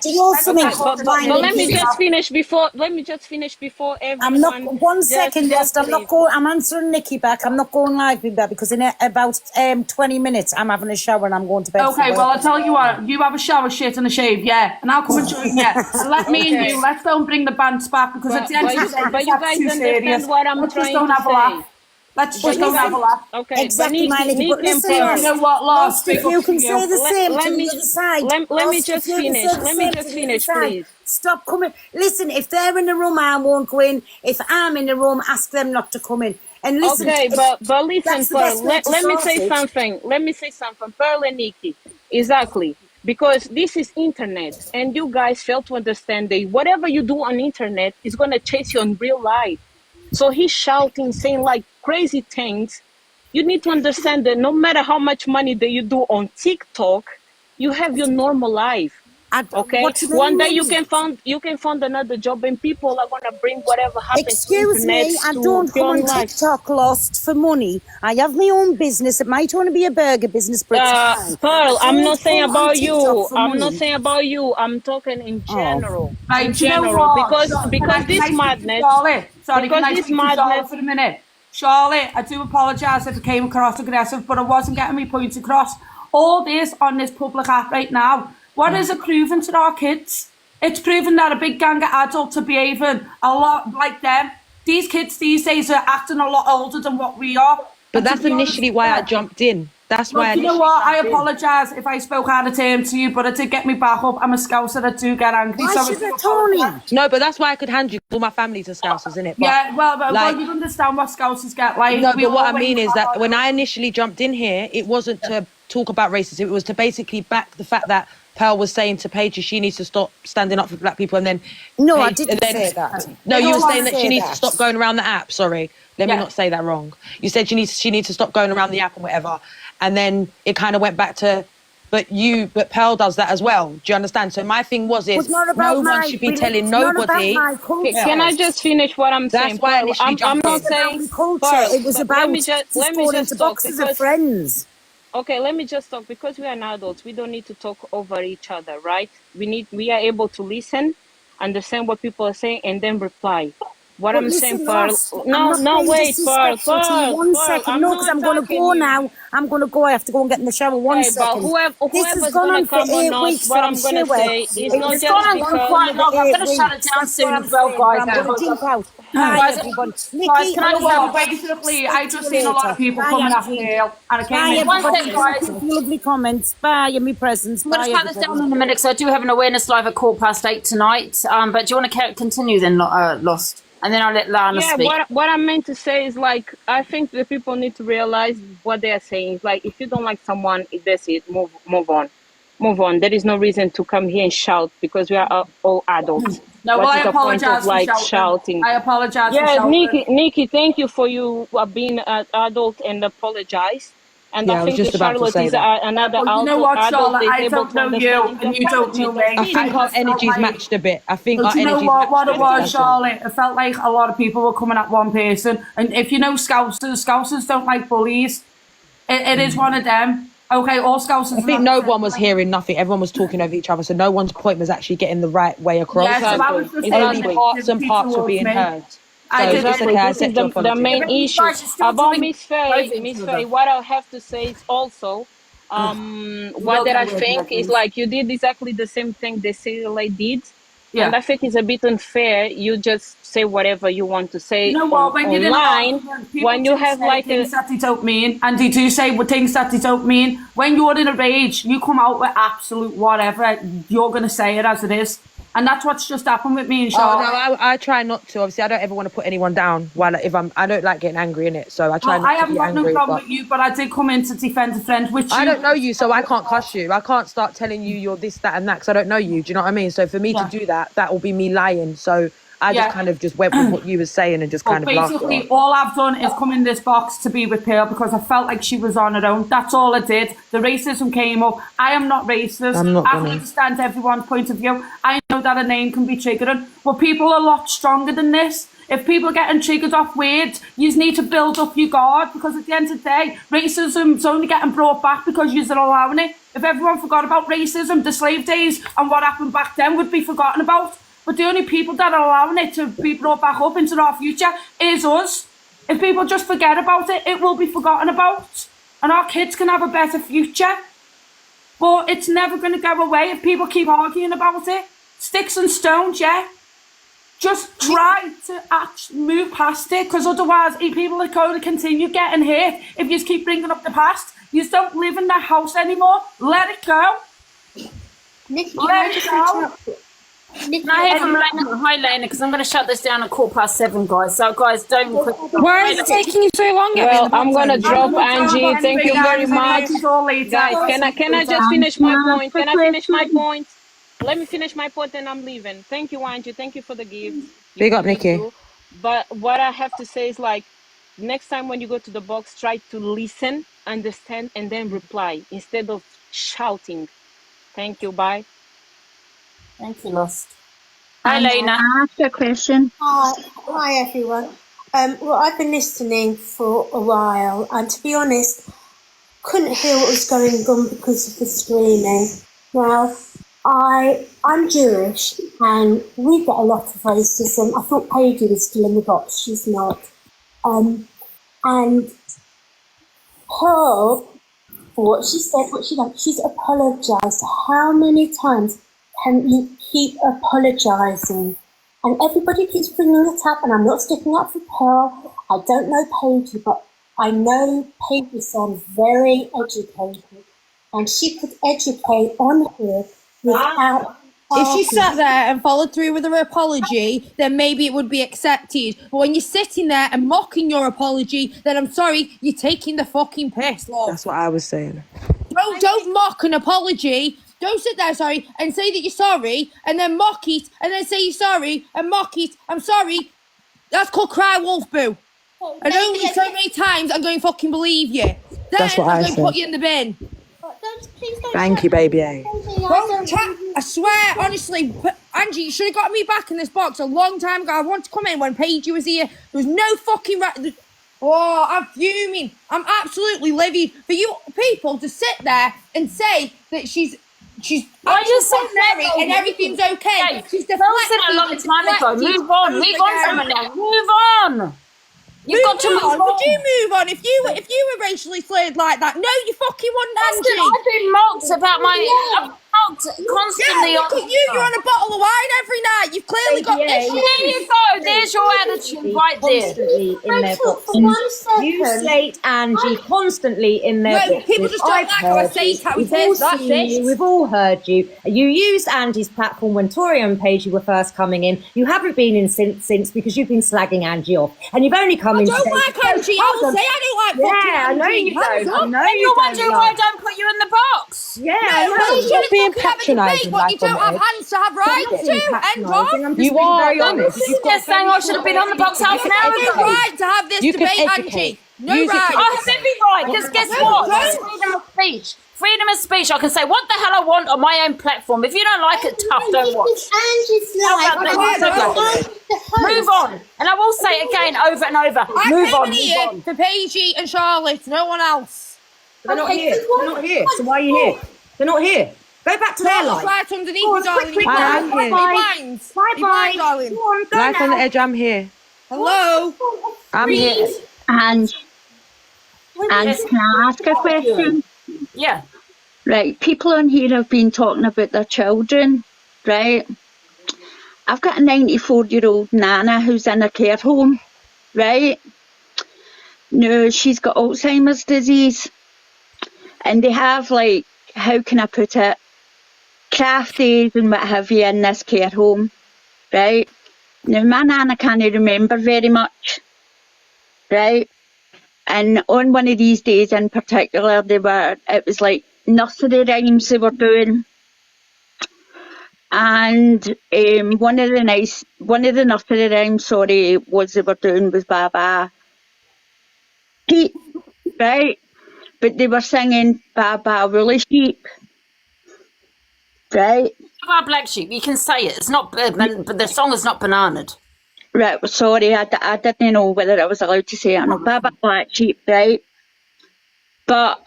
But let me just finish before. Everyone. I'm not. One just- second, just Lost. I'm not leave. going. I'm answering Nikki back. I'm not going live with that because in about 20 minutes I'm having a shower and I'm going to bed. Okay, well, I'll tell you what, you have a shower, shit, and a shave, yeah, and I'll come and join you. And let me and you, let's go and bring the bands back because at the end of the day, but you guys too understand serious. what I'm Let's just trying go and to have a laugh. say. Let's just go and have a laugh. Okay, Exactly, but Nikki, but Nikki and listen, Pearl. You know what, Lost, if you can say the same Let to me- the other side. let me Lost, just if you can finish. say the Let me same just to the other finish, side. please. Stop coming. Listen, if they're in the room, I won't go in. If I'm in the room, ask them not to come in. And listen, Okay, but listen, that's the Pearl. best way to Let me sort say it. something. Let me say something. Pearl and Nikki, exactly. Because this is internet, and you guys fail to understand that whatever you do on internet is gonna chase you in real life. So he's shouting, saying like crazy things. You need to understand that no matter how much money that you do on TikTok, you have your normal life. Okay. what do you One day mean? you can find another job, and people are gonna bring whatever happens Excuse to internet me, I to don't your come own on life. TikTok Lost for money. I have my own business. It might only be a burger business, but it's fine. Pearl, I I'm don't not saying come on about TikTok you. for I'm money. not saying about you. I'm talking in general. Right, In do you know general, what? because Can I this speak to madness. Charlotte? Sorry, Because can I this speak to Charlotte madness. for a minute? Charlotte, I do apologise if it came across aggressive, but I wasn't getting my points across. All this on this public app right now, what is it proving to our kids? It's proven that a big gang of adults are behaving a lot like them. These kids these days are acting a lot older than what we are. But that's initially why I jumped in. That's why I You know initially what? I jumped in. apologise if I spoke out of term to you, but it did get me back up. I'm a scouser, I do get angry. Why so should I I, do Tony? apologise. No, but that's why I could hand you all my family's are Scousers, innit? But, Yeah, well, like, you understand what scousers get like. no, We but what I always mean is have that our- when I initially jumped in here, it wasn't to talk about racism. It was to basically back the fact that Pearl was saying to Paige she needs to stop standing up for black people, and then No, I Paige- didn't and then- say that. No, I you were don't saying that she say needs that. to stop going around the app. Sorry, let me not say that wrong. You said she needs to stop going around the app and whatever, and then it kind of went back to, but Pearl does that as well. Do you understand? So my thing was It's not about no one my should be religion, telling it's not nobody. about my culture. Can I just finish what I'm saying? That's why I Pearl, initially I'm jumped not in. saying culture. Pearl, It was but about let me just going into talk boxes of because friends. okay, let me just talk because we are adults. We don't need to talk over each other, right? We are able to listen, understand what people are saying, and then reply. What But I'm listen, saying, Pearl. Ross, I'm No, not being wait, Pearl, disrespectful to you. One Pearl. second. I'm No, because not I'm going to attacking go you. now. I'm going to go. I have to go and get in the shower. One Okay, but second. This has whoever's gone gonna on for come or 8 not, weeks. what I'm I'm gonna sure. say is not It's just gone because. quite long. I'm going to shut it down soon as well, guys. I'm going to jump out. Bye, Guys, everybody. guys, Nikki, can I You know just what? have a Basically, I just seen a lot of people Bye, coming after Angie. Neil, and I came Bye, in. everybody. One second, Thank you. Lovely comments. Bye, and me presents. I'm going Bye, to shut this everybody. down in a minute because I do have an awareness live at 8:15 tonight. But do you want to continue then, Lost? And then I'll let Lana Yeah, speak. what I meant to say is like I think the people need to realize what they are saying. It's like if you don't like someone, that's it. Move on. There is no reason to come here and shout because we are all adults. No, What well, is I the point apologise of for like shouting. I apologise for Yeah, shouting. Nikki, thank you for you being an adult and apologize. And Yeah, I I was think just the about to Charlotte say is that. another Well, you know what, adult Charlotte? is I able don't to know you, understand and you don't know me. I think our energies matched a bit. I think But our you know energies what? What matched it a bit. was, Charlotte? It felt like a lot of people were coming at one person. And if you know Scousers don't like bullies. It is one of them. Okay, all Scousers. I think no one was hearing nothing. Everyone was talking over each other, so no one's point was actually getting the right way across. Yeah, so I was just Only saying parts and parts were towards being me. heard. I did. It's okay, I This is accept your the apology. main issue. About Miss Faye, what I have to say is also, what that I think is like you did exactly the same thing the Cecilia did. Yeah. And I think it's a bit unfair. You just say whatever you want to say You know what? When you're in an online. argument, people When you do have say like things that they don't mean, and they do say things that they don't mean. When you're in a rage, you come out with absolute whatever. You're gonna say it as it is, and that's what's just happened with me and Charlotte. Oh, no, I try not to. Obviously, I don't ever want to put anyone down. I don't like getting angry in it, so I try Well, not I to haven't be got angry. no problem but with you, but I did come in to defend a friend, which I don't know you, so I can't cuss you. I can't start telling you you're this, that, and that, because I don't know you. Do you know what I mean? So for me to do that, that will be me lying. So I just kind of just went with what you were saying and just kind of laughed. Basically, all I've done is come in this box to be with Pearl because I felt like she was on her own. That's all I did. The racism came up. I am not racist. I'm not I gonna. understand everyone's point of view. I know that a name can be triggering, but people are a lot stronger than this. If people are getting triggered off words, you need to build up your guard because at the end of the day, racism's only getting brought back because you're allowing it. If everyone forgot about racism, the slave days and what happened back then would be forgotten about. But the only people that are allowing it to be brought back up into our future is us. If people just forget about it, it will be forgotten about. And our kids can have a better future. But it's never going to go away if people keep arguing about it. Sticks and stones, yeah. Just try to move past it, because otherwise people are going to continue getting hit if you just keep bringing up the past. You just don't live in that house anymore. Let it go. Nikki, let it go. Can I hear from Lena? Hi, Lena, because I'm going to shut this down at 7:15, guys. So, guys, don't. Why is it taking you so long? Well, I'm going to drop Angie. Thank you very much. Guys, can I just finish my point? Can I finish my point? Let me finish my point and I'm leaving. Thank you, Angie. Thank you for the gift. Big up, Nikki. But what I have to say is like, next time when you go to the box, try to listen, understand, and then reply instead of shouting. Thank you. Bye. Thank you, Lost. Hi, Lena. I ask a question. Hi everyone. Well, I've been listening for a while, and to be honest, couldn't hear what was going on because of the screaming. Now, I'm Jewish, and we get a lot of racism. I thought Paige was still in the box. She's not. And her, for what she said, what she done, she's apologised. How many times can you keep apologising? And everybody keeps bringing it up, and I'm not sticking up for Pearl. I don't know Paige, but I know Paige sounds very educated, and she could educate on here without. If she sat there and followed through with her apology, then maybe it would be accepted. But when you're sitting there and mocking your apology, then I'm sorry, you're taking the fucking piss, love. That's what I was saying. Don't mock an apology. Don't sit there, sorry, and say that you're sorry, and then mock it, and then say you're sorry, and mock it. I'm sorry. That's called cry wolf, boo. And only so many times I'm going to fucking believe you. Then That's what I'm I going to said. put you in the bin. Thank you, baby A. I swear, honestly, Angie, you should have got me back in this box a long time ago. I wanted to come in when Paige was here. There was no fucking Oh, I'm fuming. I'm absolutely livid for you people to sit there and say that she's I just said Mary and everything's okay. Hey, She's said a long time ago. Move on from it now. Move on. You've got to move on. Would you move on if you were racially slurred like that? No, you fucking wouldn't, Angie. I've been mocked about my. I'm mocked constantly. Yeah, look at you. You're on a bottle of wine every night. You've clearly got issues. There you go. There's your attitude right there. Constantly in their boxes. You slate Angie constantly in their boxes. People just don't like how I say it. How it is. That's it. We've all heard you. You used Angie's platform when Tori and Paige were first coming in. You haven't been in since because you've been slagging Angie off, and you've only come in. I don't like Angie. I will say I don't like fucking Angie. I know you don't. And you're wondering why I don't put you in the box. Yeah, well, you shouldn't being patronising. What you don't have hands to have rights to. End of. You are very honest. They're saying I should have been on the box half an hour You have ago. no right to have this debate, Angie. No right. I have every right, because guess what? It's freedom of speech. Freedom of speech. I can say what the hell I want on my own platform. If you don't like it, tough, don't watch. Move on. And I will say it again over and over. Move on. Here for Paigey and Charlotte, no one else. They're not here. They're not here. So why are you here? They're not here. Go back to their life. Right underneath you, darling. Bye, darling. Life on the edge, I'm here. Hello. I'm here. And can I ask a question? Yeah. Right, people on here have been talking about their children, right? I've got a 94-year-old nana who's in a care home, right? No, she's got Alzheimer's disease. And they have, like, how can I put it, craft days and what have you in this care home, right? Now, my nana can't remember very much, right? And on one of these days in particular, it was like nursery rhymes they were doing. And one of the nursery rhymes, was they were doing was Baba Sheep, right? But they were singing Baba Woolly Sheep, right? Baba Black Sheep, you can say it. It's not, but the song is not bananaed. Right, sorry, I didn't know whether I was allowed to say it or not. Baba Black Sheep, right? But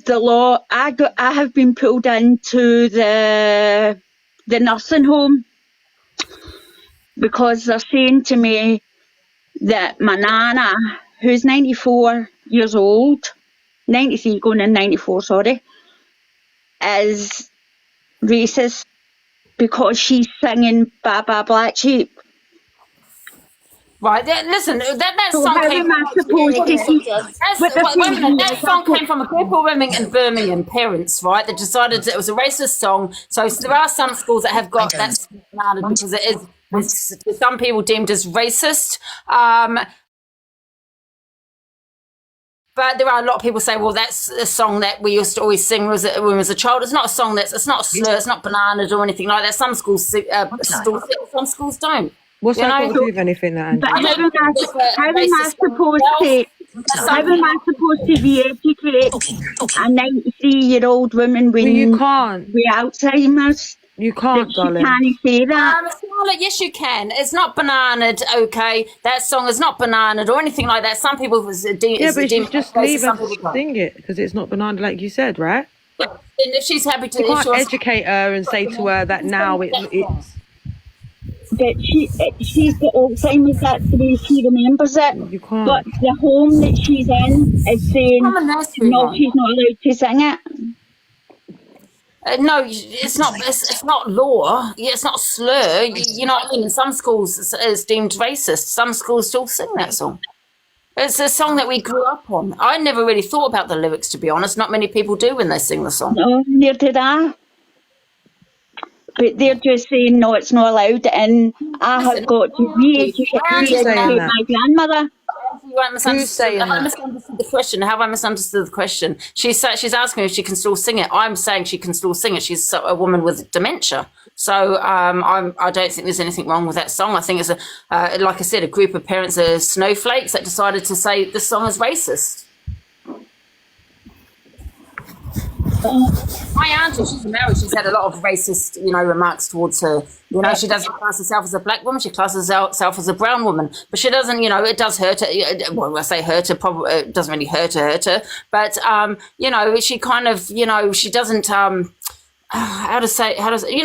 the law, I have been pulled into the nursing home because they're saying to me that my nana, who's 94 years old, 93 going in 94, is racist because she's singing Baba Black Sheep. Right, listen, that So song how came am I supposed to keep... that song came from a group of women in Birmingham, parents, right, that decided that it was a racist song. So there are some schools that have got that standard because it is, some people deemed as racist. But there are a lot of people say, well, that's a song that we used to always sing when I was a child. It's not a song it's not a slur, it's not bananas or anything like that. Some schools still sing it, some schools don't. What's that got to do with anything, that But how am I supposed to re-educate a 93-year-old woman when you can't with Alzheimer's? You can't, darling. Can you say that? Charlotte, yes, you can. It's not bananaed, okay? That song is not bananaed or anything like that. Some people Yeah, but you just leave her sing it because it's not banana, like you said, right? And if she's happy to... You can't educate her and say to her that now it's... That she's got Alzheimer's, that's the way she remembers it. You can't. But the home that she's in is saying, no, she's not allowed to sing it. No, it's not. It's not law. It's not slur. You know what I mean? In some schools, it's deemed racist. Some schools still sing that song. It's a song that we grew up on. I never really thought about the lyrics, to be honest. Not many people do when they sing the song. No, neither did I. But they're just saying, no, it's not allowed. And I have got to re-educate my grandmother. Who's saying that? I misunderstood the question. How have I misunderstood the question? She's asking me if she can still sing it. I'm saying she can still sing it. She's a woman with dementia. So I don't think there's anything wrong with that song. I think it's like I said, a group of parents are snowflakes that decided to say this song is racist. My auntie, she's married. She's had a lot of racist, remarks towards her. She doesn't class herself as a black woman. She classes herself as a brown woman. But she doesn't, it does hurt her. Well, I say hurt her, probably it doesn't really hurt her. But, she kind of, she doesn't,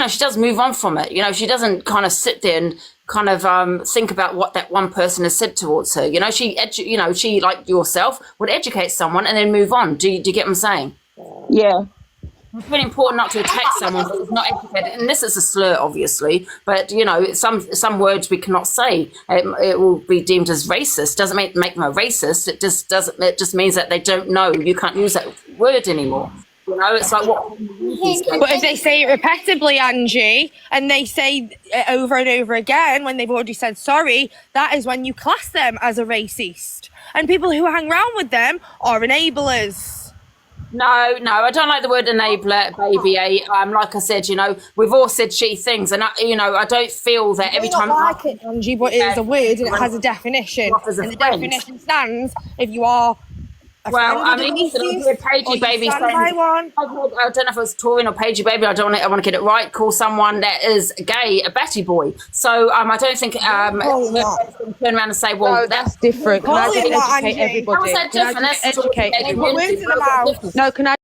she does move on from it. She doesn't kind of sit there and kind of think about what that one person has said towards her. She, like yourself, would educate someone and then move on. Do you get what I'm saying? Yeah. It's really important not to attack someone who's not educated, and this is a slur, obviously. But some words we cannot say. It will be deemed as racist. Doesn't make them a racist. It just means that they don't know. You can't use that word anymore. It's like what. But if they say it repetitively, Angie, and they say it over and over again when they've already said sorry, that is when you class them as a racist. And people who hang around with them are enablers. No, I don't like the word enabler, baby. Like I said, you know, we've all said she things, and I don't feel that every time. I don't like it, Angie, but it is a word and it has a definition. And the definition stands if you are. Well, I mean, listen, Pagey baby saying, I don't know if it was Taurine or Pagey baby. I want to get it right. Call someone that is gay a batty boy. So I don't think turn around and say, well, no, that's different. Can I just educate everybody? How is that different? Can I just educate everybody? No, can I